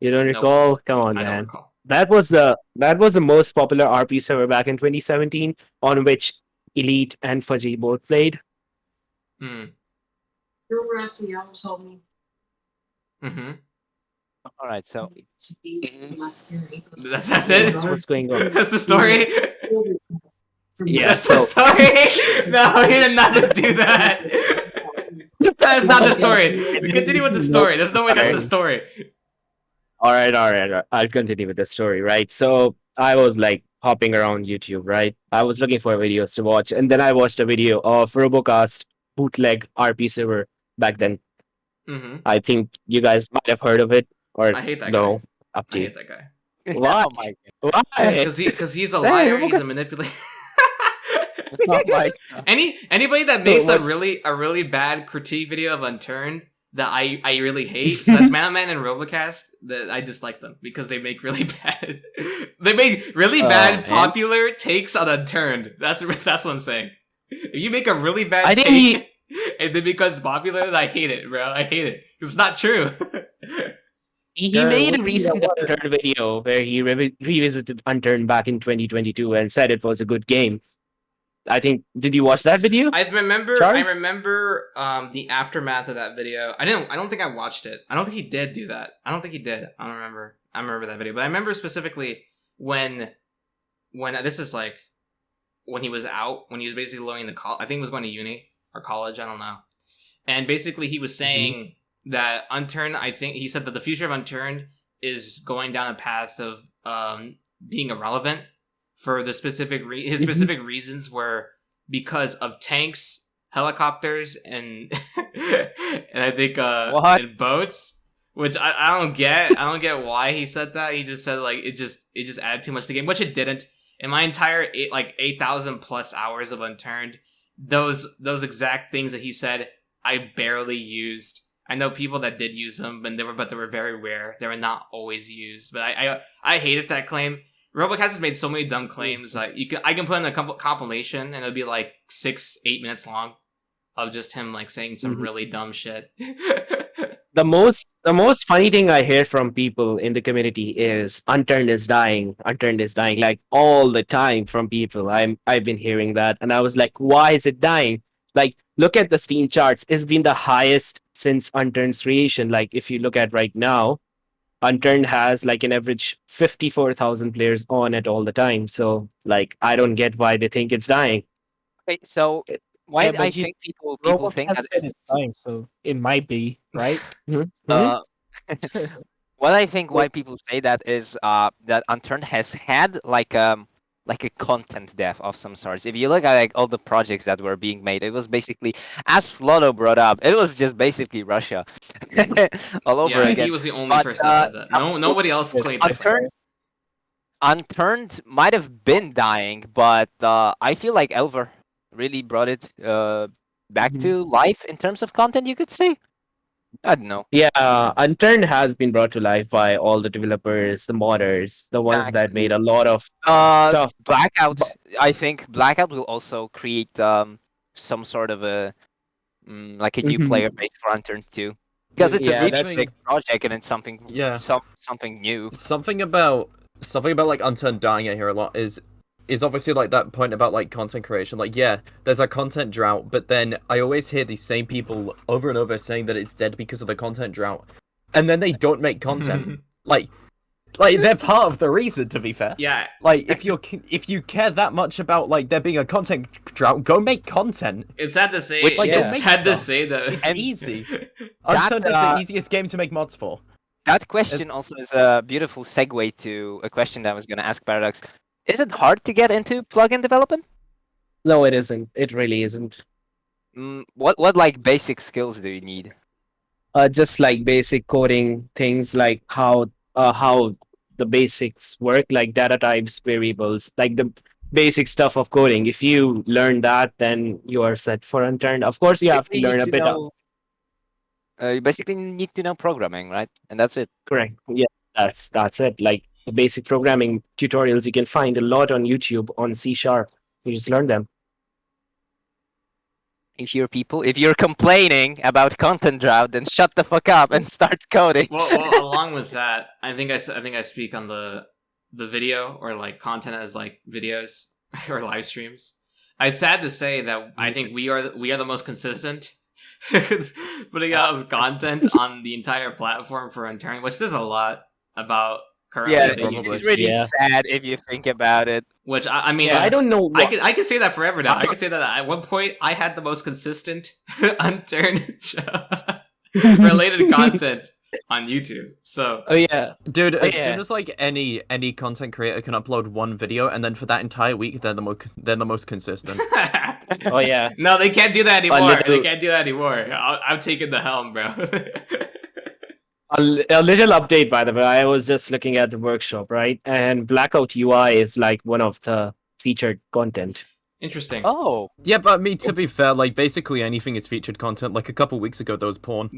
You don't Nope. recall? Come on, I don't man. recall. That was the most popular RP server back in 2017, on which Elite and Fudgy both played. Hmm. Your Raphael told me Mm-hmm. All right, so to be muscular. That's it. That's what's going on. That's the story. Yeah, That's so the story. No, he did not just do that. That is not the story. Continue with the story. There's no way that's the story. all right. I'll continue with the story, right? So I was like hopping around YouTube, right? I was looking for videos to watch, and then I watched a video of Robocast bootleg RP server back then. Mm-hmm. I think you guys might have heard of it, or I hate that no? guy. Up I to you. hate that guy. Why? Oh my god. Why? Because he's a Hey, liar. look He's at- a manipulator. Oh my god. Anybody that So makes a what's- really bad critique video of Unturned that I really hate. So that's Man and Robocast. That I dislike them because they make really bad. They make really bad man. popular takes on Unturned. That's what I'm saying. If you make a really bad I think take and then becomes popular, then I hate it, bro. I hate it. It's not true. He Yeah, made a what- recent Unturned video where he revisited Unturned back in 2022 and said it was a good game. I think. Did you watch that video? I remember Charles? the aftermath of that video. I don't think I watched it. I don't think he did do that. I don't think he did. I don't remember. I remember that video. But I remember specifically when this is like when he was out, when he was basically going to I think he was going to uni or college, I don't know. And basically he was saying that Unturned, I think he said that the future of Unturned is going down a path of being irrelevant for the his specific reasons were because of tanks, helicopters, and and I think What? and boats. Which I don't get. I don't get why he said that. He just said like it just added too much to the game, which it didn't. In my entire 8,000 plus hours of Unturned, those exact things that he said, I barely used. I know people that did use them, but they were very rare. They were not always used. But I hated that claim. Robocast has made so many dumb claims. Like I can put in a compilation, and it'll be like 6-8 minutes long of just him like saying some really dumb shit. The most funny thing I hear from people in the community is Unturned is dying. Unturned is dying, like all the time from people. I've been hearing that, and I was like, why is it dying? Like, look at the Steam charts. It's been the highest since Unturned's creation. Like, if you look at right now, Unturned has like an average 54,000 players on it all the time. So, like, I don't get why they think it's dying. Okay, so why Yeah, but I you think people Robot think has that said it's dying, so it might be, right? uh, what I think why people say that is that Unturned has had like a content dev of some sorts. If you look at like all the projects that were being made, it was basically, as Flodo brought up, it was just basically Russia all over Yeah, again. he was the only But, person that said that. Nobody else claimed it. Unturned might have been dying, but I feel like Elver really brought it back to life in terms of content, you could say. I don't know. Yeah, Unturned has been brought to life by all the developers, the modders, the ones that made a lot of stuff. Blackout, I think Blackout will also create some sort of a like a new player base for Unturned too, because it's Yeah, a that- really big project and it's something something new. Something about like Unturned dying I hear a lot is obviously like that point about like content creation. Like, yeah, there's a content drought, but then I always hear these same people over and over saying that it's dead because of the content drought, and then they don't make content. like they're part of the reason, to be fair. Yeah. Like, if you care that much about like there being a content drought, go make content. It's sad to say. Which- It's yeah. sad to say that. It's And easy. that, Unturned is the easiest game to make mods for. That question also is a beautiful segue to a question that I was going to ask Paradox. Is it hard to get into plugin development? No, it isn't. It really isn't. What like basic skills do you need? Just like basic coding things, like how the basics work, like data types, variables, like the basic stuff of coding. If you learn that, then you are set for Unturned. Of course, you have to Basically, learn need a bit of. You basically need to know programming, right? And that's it. Correct. Yeah, that's it. Like the basic programming tutorials, you can find a lot on YouTube on C#. You just learn them. If you're complaining about content drought, then shut the fuck up and start coding. well, along with that, I think I speak on the video or like content as like videos or live streams. It's sad to say that I think we are the most consistent putting out content on the entire platform for Unturned, which says a lot about currently. Yeah, the it's users. really Yeah. sad if you think about it. Which I mean, Yeah, I don't know. I can say that forever now. I can say that at one point I had the most consistent Unturned related content on YouTube. So Oh yeah, Dude, as yeah. soon as like any content creator can upload one video, and then for that entire week they're the most consistent. oh yeah. no, they can't do that anymore. little- They can't do that anymore. I'm taking the helm, bro. A little update, by the way. I was just looking at the workshop, right? And Blackout UI is like one of the featured content. Interesting. Oh, Yeah, but I mean, to be fair, like basically anything is featured content. Like a couple weeks ago, there was porn.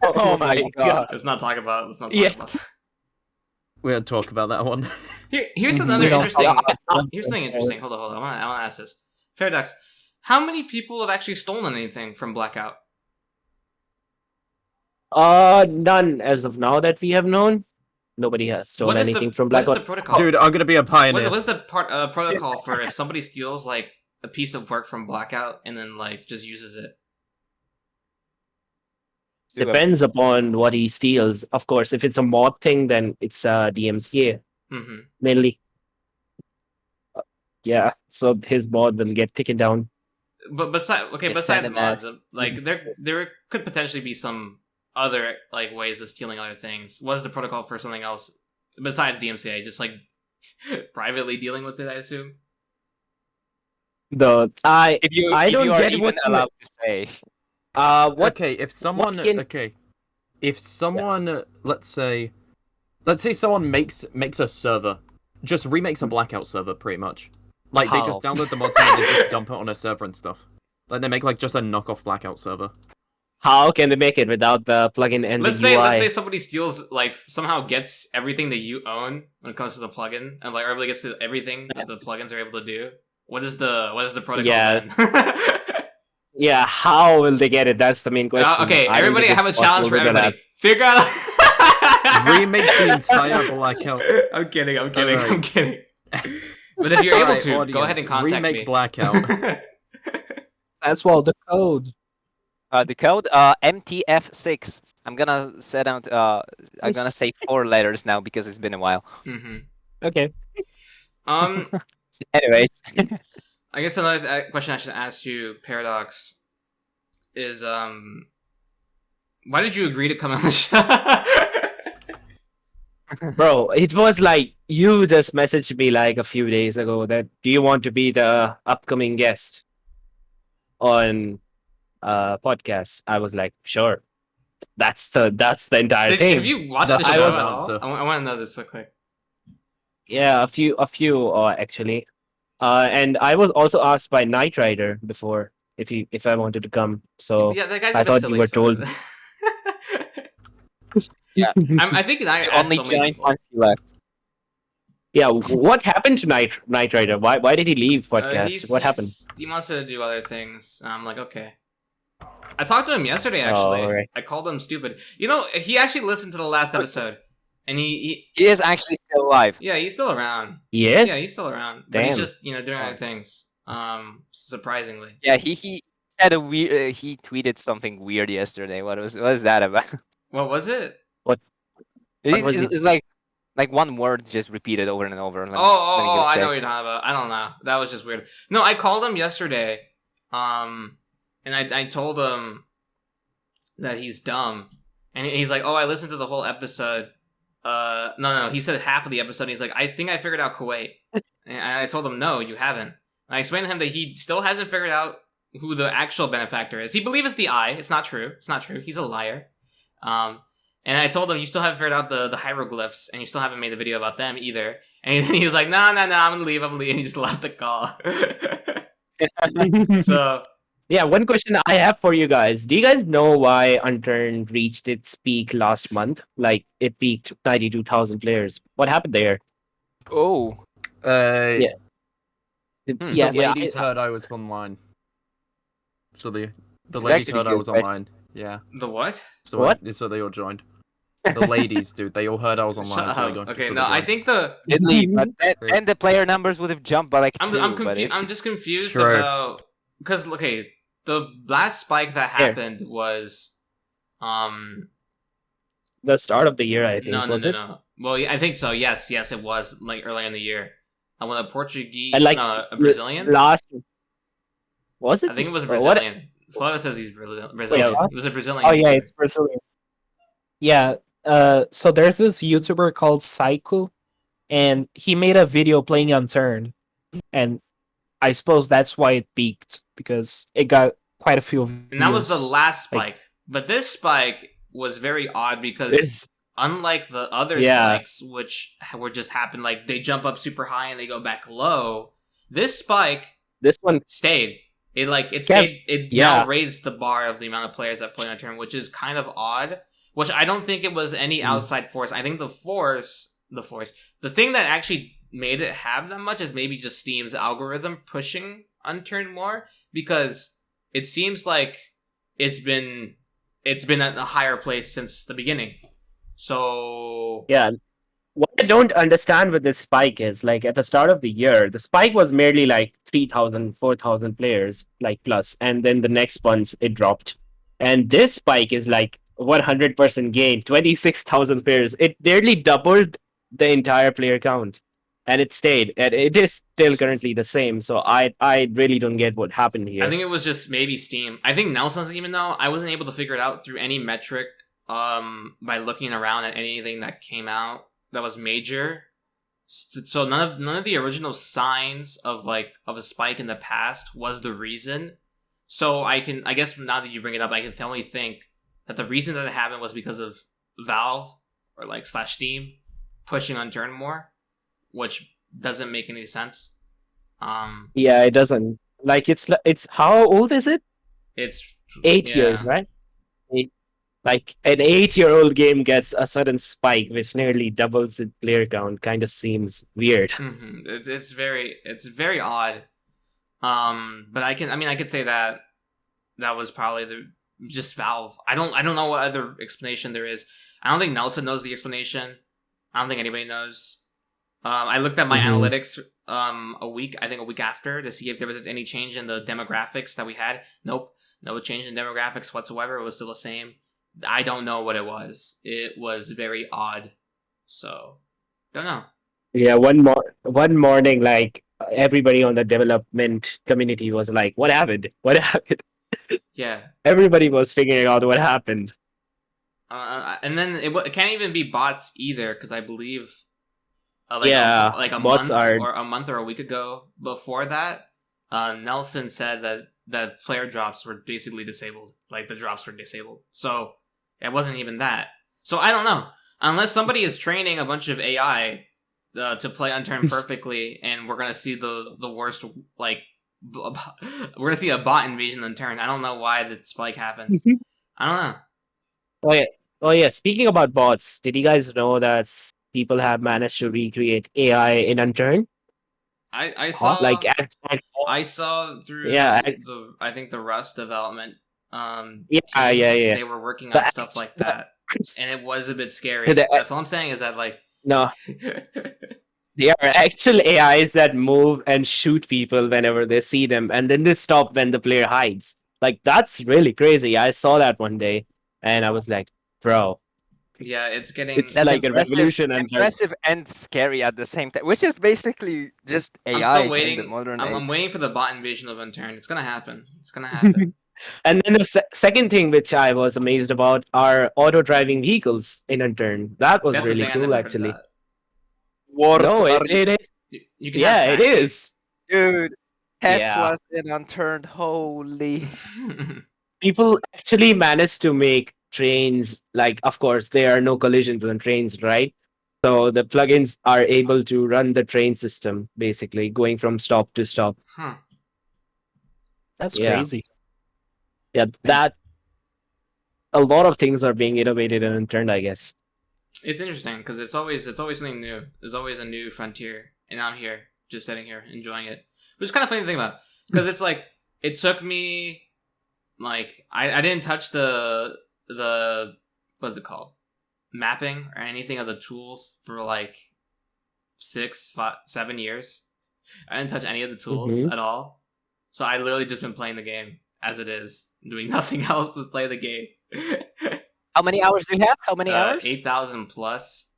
oh my god. Let's not talk about. Yeah. We don't talk about that one. Here's We another don't interesting. talk about Here's something interesting. Hold on. I want to ask this. Paradox, how many people have actually stolen anything from Blackout? None as of now that we have known. Nobody has stolen anything from What is Blackout. the protocol? Dude, I'm gonna be a pioneer. What is the protocol for if somebody steals like a piece of work from Blackout and then like just uses it? Depends upon what he steals. Of course, if it's a mod thing, then it's DMCA Mm-hmm. mainly. Yeah, so his mod will get taken down. But besides Yes, mods, SMS. like there could potentially be some other like ways of stealing other things. What is the protocol for something else besides DMCA? Just like privately dealing with it, I assume. If you I if don't you are get even what allowed to say. what Okay, if someone can- okay, if someone let's say someone makes a server, just remakes a Blackout server pretty much. Like they just How? download the mods and then they just dump it on a server and stuff. Like they make like just a knockoff Blackout server. How can they make it without the plugin and Let's the say UI? somebody steals, like, somehow gets everything that you own when it comes to the plugin, and like everybody gets to everything that the plugins are able to do. What is the protocol Yeah. then? Yeah, how will they get it? That's the main question. Okay, I don't everybody, think I have a it's challenge for possible to get everybody. Figure out. Remake the entire Blackout. I'm kidding. Alright. I'm kidding. But if you're able Alright, to, go audience, ahead and contact remake me. Blackout. That's well the code. The code MTF6. I'm gonna set out. I'm gonna say 4 letters now because it's been a while. hmm Okay. Anyways, I guess another question I should ask you, Paradox, is why did you agree to come on the show? Bro, it was like you just messaged me like a few days ago that do you want to be the upcoming guest on podcast? I was like, sure. That's the entire thing. Have you watched That's the what show I at was all? answer. I want to know this real quick. Yeah, a few actually. And I was also asked by Knight Rider before if I wanted to come. So Yeah, that guy's I a bit thought silly, you were so- told. I think I you asked only so many joined people. once you left. Yeah, what happened to Knight Rider? Why did he leave podcast? He's- What happened? He wants to do other things. I'm like, okay. I talked to him yesterday, actually. Oh, alright. I called him stupid. You know, he actually listened to the last episode. And he He is actually still alive. yeah, he's still around. Yes. Yeah, he's still around. But he's Damn. just, doing other things. Surprisingly. Yeah, he had a weird. He tweeted something weird yesterday. What was that about? What was it? It's, was it's like one word just repeated over and over. Let me go I know check. what you're talking about. I don't know. That was just weird. No, I called him yesterday. And I told him that he's dumb. And he's like, oh, I listened to the whole episode. No, he said half of the episode. And he's like, I think I figured out Kuwait. And I told him, no, you haven't. And I explained to him that he still hasn't figured out who the actual benefactor is. He believes it's the eye. It's not true. It's not true. He's a liar. And I told him, you still haven't figured out the hieroglyphs, and you still haven't made the video about them either. And he was like, no, I'm gonna leave. And he just left the call. So, Yeah, one question I have for you guys. Do you guys know why Unturned reached its peak last month? Like it peaked 92,000 players. What happened there? Oh, Yeah. Yes. The ladies heard I was online. So the It's ladies actually a heard I good was question. online. Yeah. the what? So What? So they all joined. The ladies, dude, they all heard I was online. Shut So they up. joined. Okay, so no, they I joined. think the... did leave, but then the player numbers would have jumped by like 2. I'm but confused. I'm just confused Sure. about... Because, okay, the last spike that happened was... The start of the year, I think. No. Well, yeah, I think so. Yes, it was, like, earlier in the year. When a Portuguese... And, like, no, a Brazilian? Last was it? I think it was a Or what? Brazilian. Flodo says he's Brazilian. what? It was a Brazilian. Oh yeah, YouTuber. it's Brazilian. Yeah. So there's this YouTuber called Saiku, and he made a video playing Unturned, and I suppose that's why it peaked because it got quite a few views. And that was the last like- spike. But this spike was very odd because This- unlike the other Yeah. spikes, which were just happen, like they jump up super high and they go back low, this spike This one, stayed. It Kev- stayed. It yeah. now raised the bar of the amount of players that play on turn, which is kind of odd. Which I don't think it was any outside force. I think the thing that actually made it have that much is maybe just Steam's algorithm pushing Unturned more, because it seems like it's been at a higher place since the beginning. So yeah. What I don't understand with this spike is like at the start of the year, the spike was merely like 3,000, 4,000 players, like plus, and then the next month it dropped. And this spike is like 100% gain, 26,000 players. It nearly doubled the entire player count, and it stayed. And it is still currently the same. So I really don't get what happened here. I think it was just maybe Steam. I think Nelson doesn't even know. I wasn't able to figure it out through any metric by looking around at anything that came out that was major. So none of the original signs of a spike in the past was the reason. So I guess now that you bring it up, I can only think that the reason that it happened was because of Valve or / Steam pushing Unturned more, which doesn't make any sense. Yeah, it doesn't. Like it's how old is it? It's 8 years, right? Like an 8-year-old game gets a sudden spike, which nearly doubles its player count. Kind of seems weird. Mm-hmm. It's very odd. But I could say that was probably just Valve. I don't know what other explanation there is. I don't think Nelson knows the explanation. I don't think anybody knows. I looked at my analytics a week after to see if there was any change in the demographics that we had. Nope, no change in demographics whatsoever. It was still the same. I don't know what it was. It was very odd. So, don't know. Yeah, one morning, like everybody on the development community was like, "What happened? What happened?" Yeah. Everybody was figuring out what happened. And then it can't even be bots either, because I believe, a bots month or a week ago before that, Nelson said that player drops were basically disabled. Like the drops were disabled. So it wasn't even that. So I don't know. Unless somebody is training a bunch of AI to play Unturned perfectly, and we're gonna see the worst, we're gonna see a bot invasion Unturned. I don't know why the spike happened. I don't know. Oh yeah. Speaking about bots, did you guys know that people have managed to recreate AI in Unturned? I saw I saw through I think the Rust development team, they were working on stuff like that, and it was a bit scary. That's all I'm saying is that no. They are actual AIs that move and shoot people whenever they see them, and then they stop when the player hides. Like, that's really crazy. I saw that one day, and I was like, bro. Yeah, it's like a revolution. Impressive and scary at the same time, which is basically just AI in the modern age. I'm waiting for the bot invasion of Unturned. It's gonna happen. It's gonna happen. And then the second thing which I was amazed about are auto-driving vehicles in Unturned. That was really cool, actually. No, it is. You can it is. Dude, Tesla's in Unturned, holy. People actually managed to make trains, of course, there are no collisions on trains, right? So the plugins are able to run the train system, basically, going from stop to stop. Huh. That's crazy. Yeah, that a lot of things are being innovated and Unturned, I guess. It's interesting because it's always something new. There's always a new frontier, and I'm here, just sitting here enjoying it. Which is kind of funny to think about, because it's it took me I didn't touch the what's it called, mapping or anything of the tools for 7 years. I didn't touch any of the tools at all. So I literally just been playing the game as it is, doing nothing else but play the game. How many hours do you have? How many hours? 8,000 plus.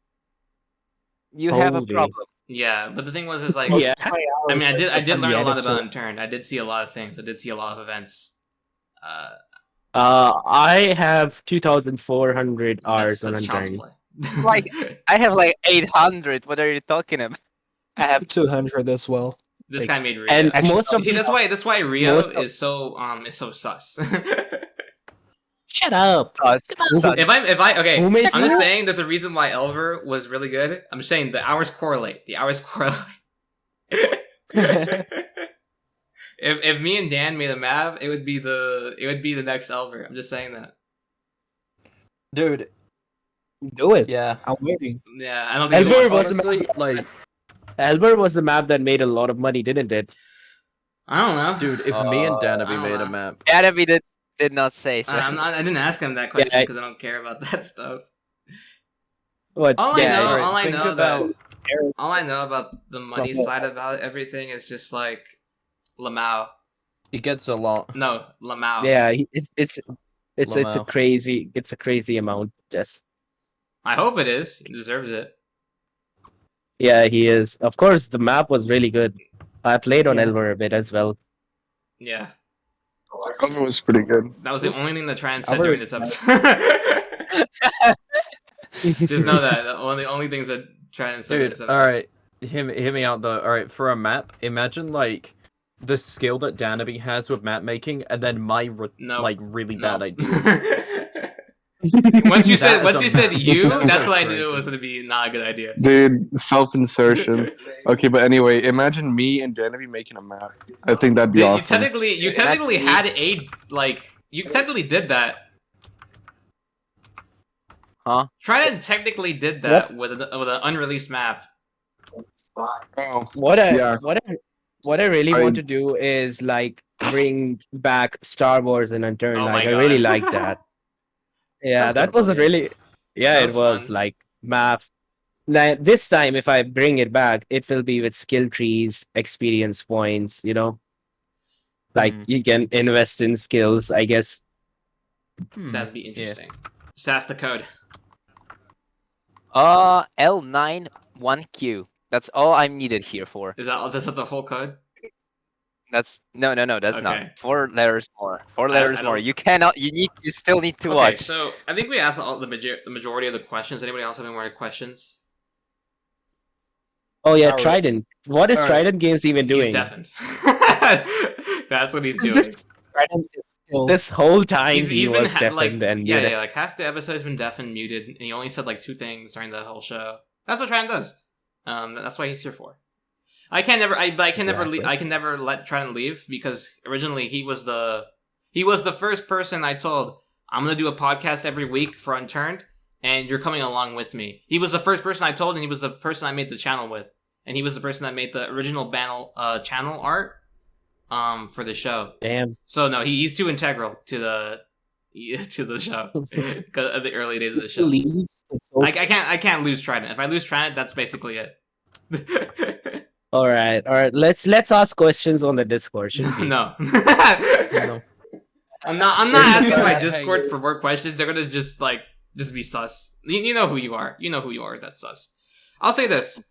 You have a problem. Yeah, but the thing was, is I did learn a lot about Unturned. I did see a lot of things. I did see a lot of events. I have 2,400 hours on Unturned. I have 800. What are you talking about? I have 200 as well. This guy made Rio. And most of that's why Rio is so sus. Shut up. I'm just saying there's a reason why Elver was really good. I'm just saying the hours correlate. If me and Dan made a map, it would be the next Elver. I'm just saying that. Dude, do it. Yeah, I'm waiting. Yeah, I don't think Elver was the map that made a lot of money, didn't it? I don't know, dude. If me and Danaby made a map, Danaby did not say so. I didn't ask him that question because I don't care about that stuff. What? All I know about the money side about everything is just Lamau. He gets a lot. No, Lamau. Yeah, it's a crazy amount. Just. I hope it is. He deserves it. Yeah, he is. Of course, the map was really good. I played on Elver a bit as well. Yeah. Elver was pretty good. That was the only thing that Trans said during this episode. Just know that. The only things that Trans said during this episode. Alright. Hear me out though. All right, for a map, imagine like the skill that Danaby has with map making, and then my No. like really bad No. ideas. once you That is said a- you, that that's is what I crazy. knew was gonna be not a good idea. Dude, self-insertion. Okay, but anyway, imagine me and Danaby making a map. I think that'd be You awesome. technically had a you technically did that. Huh? Trident technically did that with an unreleased map. Oh, What I Yeah. what I really I- want to do is like bring back Star Wars and Unturned. Oh Like my I really God. like that. Yeah, Sounds that kinda was a fun. really yeah, That it was was fun. like maps. Like this time, if I bring it back, it will be with skill trees, experience points. Like Hmm. you can invest in skills. I guess. That'd be interesting. Sass the code. L9 1Q. That's all I'm needed here for. Is that the whole code? That's no, that's Okay. not. 4 letters more. 4 I letters don't- more. You still need to Okay, watch. so I think we asked all the majority of the questions. Anybody else have any more questions? Oh yeah, Alright. Trident. What is Alright. Trident Games even doing? He's deafened. That's what he's Is doing. this, this whole time He's he been was deafened and muted. yeah, like half the episode's been deafened, muted, and he only said like 2 things during the whole show. That's what Trident does. That's what he's here for. I can never let Trident leave because originally he was the first person I told I'm gonna do a podcast every week for Unturned, and you're coming along with me. He was the first person I told, and he was the person I made the channel with, and he was the person that made the original channel art for the show. Damn. So no, he's too integral to the show because of the early days of the show. I can't lose Trident. If I lose Trident, that's basically it. All right. Let's ask questions on the Discord. Shouldn't we? No. No. I'm not asking my Discord for more questions. They're gonna just be sus. You know who you are. You know who you are. That's sus. I'll say this.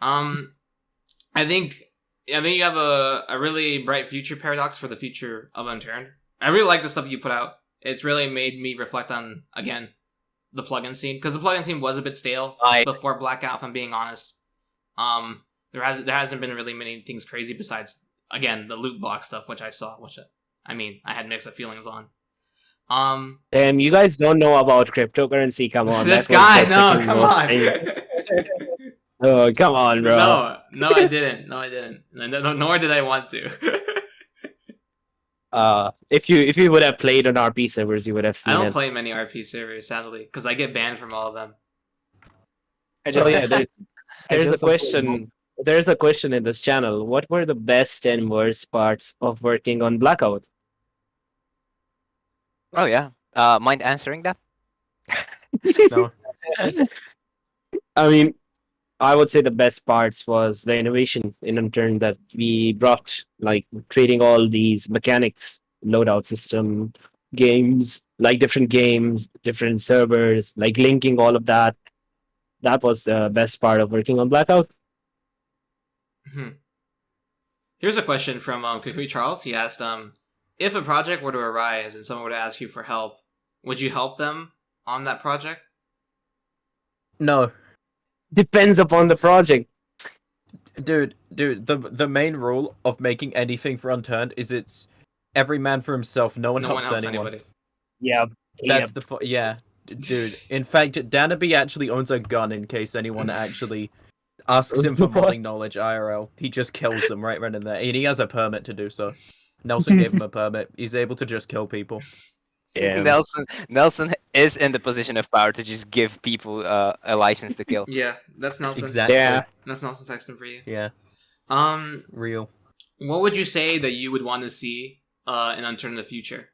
I think you have a really bright future, Paradox, for the future of Unturned. I really like the stuff you put out. It's really made me reflect on, again, the plugin scene, because the plugin scene was a bit stale before Blackout, if I'm being honest. There hasn't been really many things crazy besides, again, the loot block stuff, which I saw, I had mixed feelings on. Damn, you guys don't know about cryptocurrency. Come on. This that was guy, the no, second come most on. thing- Oh, come on, bro. No, I didn't. Nor did I want to. If you would have played on RP servers, you would have I seen don't it. play many RP servers, sadly, because I get banned from all of them. Oh yeah, there's a question. There's a question in this channel. What were the best and worst parts of working on Blackout? Oh yeah. Mind answering that? No. I mean, I would say the best parts was the innovation in Unturned that we brought, like creating all these mechanics, loadout system, games, like different games, different servers, like linking all of that. That was the best part of working on Blackout. Here's a question from Kukui Charles. He asked, if a project were to arise and someone were to ask you for help, would you help them on that project? No. Depends upon the project. Dude, the main rule of making anything for Unturned is it's every man for himself. No one helps anyone. Anybody. Yeah. That's the point. Yeah, dude. In fact, Danaby actually owns a gun in case anyone actually asks him for modding knowledge IRL. He just kills them right in there, and he has a permit to do so. Nelson gave him a permit. He's able to just kill people. Yeah. Nelson is in the position of power to just give people a license to kill. Yeah, that's Nelson. Exactly. Yeah. That's Nelson Sexton for you. Yeah. Real. What would you say that you would want to see in Unturned in the future?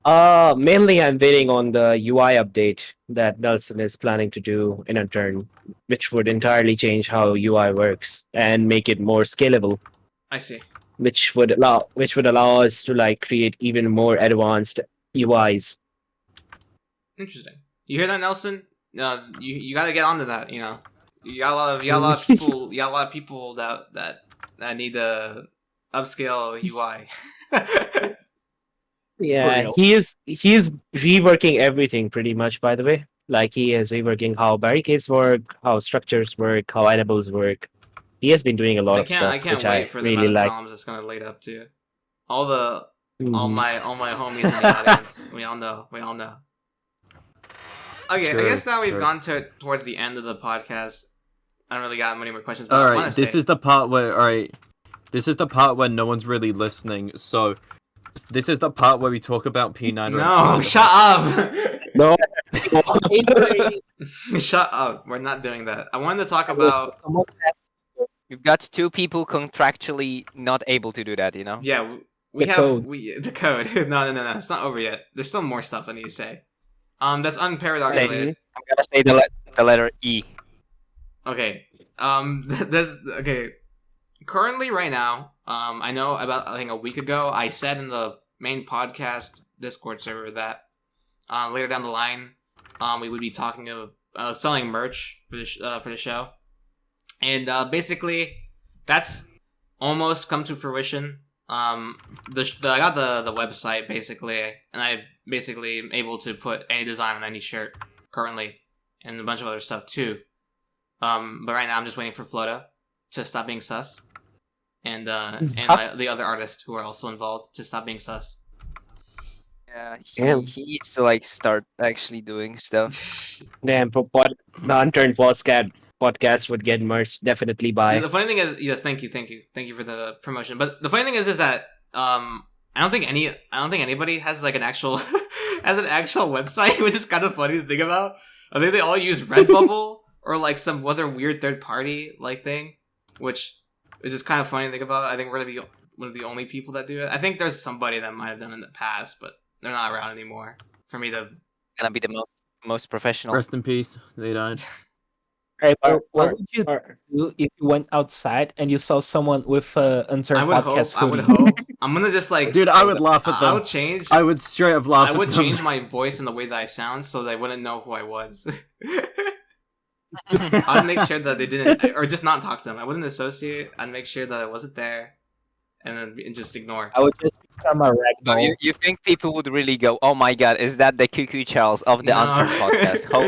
Mainly I'm waiting on the UI update that Nelson is planning to do in Unturned, which would entirely change how UI works and make it more scalable. I see. Which would allow us to like create even more advanced UIs. Interesting. You hear that, Nelson? You got to get onto that. You know, you got a lot of people. You got a lot of people that need to upscale UI. Yeah, he is reworking everything pretty much. By the way, Like he is reworking how barricades work, how structures work, how enables work. He has been doing a lot of stuff, I can't which wait I for the really amount of like. problems it's gonna lead up to. All the all Mhm. my homies in the audience. We all know. We all know. Okay, I True, guess now we've true. gone towards the end of the podcast. I don't really got many more questions. But All I right, want to this say, is the part where this is the part where no one's really listening. So this is the part where we talk about P9. no, shut up. No. Shut up. We're not doing that. I wanted to talk about. Someone has We've got 2 people contractually not able to do that, you know? Yeah, we The have code. the code. No. It's not over yet. There's still more stuff I need to say. That's unparadox Say. related. I'm gonna say the letter E. Okay. There's okay. Currently, right now, I know about I think a week ago I said in the main podcast Discord server that later down the line, we would be talking of selling merch for the show, and basically that's almost come to fruition. I got the website basically, and I basically am able to put any design on any shirt currently, and a bunch of other stuff too. But right now I'm just waiting for Flodo to stop being sus, and the other artists who are also involved to stop being sus. Yeah, Damn. he needs to like start actually doing stuff. Damn, the Unturned podcast would get merged definitely by. The funny thing is, yes, thank you for the promotion. But the funny thing is that I don't think anybody has like an actual website, which is kind of funny to think about. I think they all use Redbubble or like some other weird third party like thing, which is just kind of funny to think about. I think we're gonna be one of the only people that do it. I think there's somebody that might have done it in the past, but they're not around anymore for me to. Gonna be the most professional. Rest in peace. They died. Right, Or- what or- would you or- do if you went outside and you saw someone with Unturned I would hope. podcast I would hoodie? hope. I'm gonna just like. Dude, I would laugh at I would them. change. I would straight up laugh I at would them. change my voice and the way that I sound so they wouldn't know who I was. I'd make sure that they didn't, or just not talk to them. I wouldn't associate. I'd make sure that I wasn't there, and then just ignore. I would just become a So ragdoll. you think people would really go, "Oh my god, is that the Cuckoo Charles of the No. Unturned podcast?" How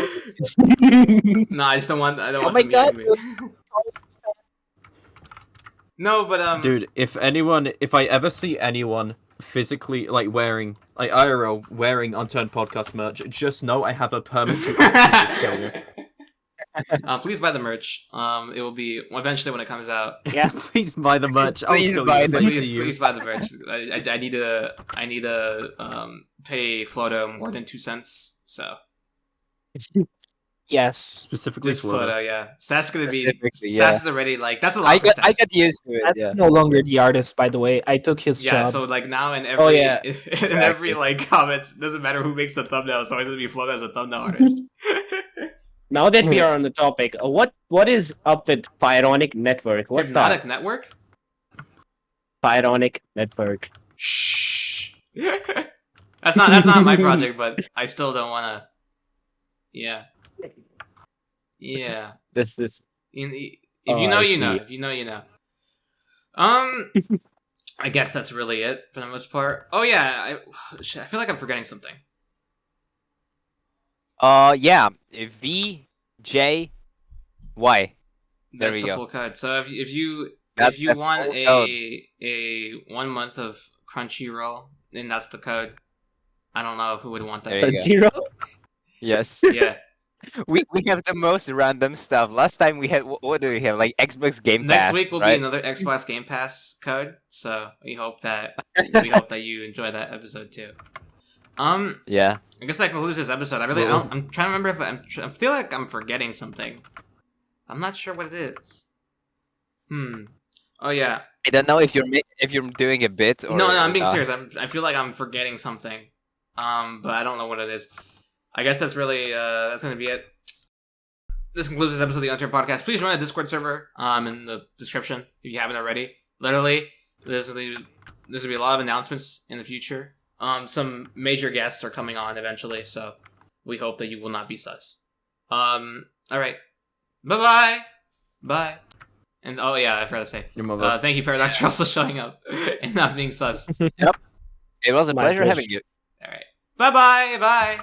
No, I just don't want. I don't Oh want my them god, meeting me. No, but Dude, if I ever see anyone physically like wearing like IRL wearing Unturned podcast merch, just know I have a permit to just kill you. Please buy the merch. It will be eventually when it comes out. Yeah. Please buy the merch. I'll Please kill buy you if the- I see you. Please buy the merch. I need to pay Flodo more than 2 cents. So Yes. Specifically just Flodo. Flodo, yeah. Stats gonna be. Specifically, Stats yeah. is already like that's a lot I for got Stats. used to it. That's Yeah. no longer the artist, by the way. I took his Yeah, job. so like now in every Oh, yeah. in every like comments, doesn't matter who makes the thumbnail, it's always gonna be Flodo as a thumbnail artist. Now that we are on the topic, what is up with Pyronic Network? What's Hypnotic that? Network? Pyronic Network. Shh. That's not my project, but I still don't wanna. Yeah. Yeah. This If Oh, you know, I you know. see. If you know, you know. I guess that's really it for the most part. Oh yeah, shit, I feel like I'm forgetting something. Yeah. VJY. There That's we the go. full code. So if you That's if you the want full a 1 month of Crunchyroll, then that's the code. I don't know who would want There that. you go. Zero. Yes. Yeah. we have the most random stuff. Last time we had what do we have? Like Xbox Game Next Pass. week will right? be another Xbox Game Pass code. So we hope that you enjoy that episode too. Yeah. I guess that concludes this episode. I'm trying to remember if I feel like I'm forgetting something. I'm not sure what it is. Oh yeah. I don't know if you're doing a bit or No, I'm being not. serious. I feel like I'm forgetting something. But I don't know what it is. I guess that's really that's gonna be it. This concludes this episode of the Unturned Podcast. Please join the Discord server in the description if you haven't already. Literally, there's gonna be a lot of announcements in the future. Some major guests are coming on eventually, so we hope that you will not be sus. All right, bye. And oh yeah, I forgot to say, Your mother. thank you Paradox for also showing up and not being sus. It was a My pleasure pleasure. having you. All right, bye.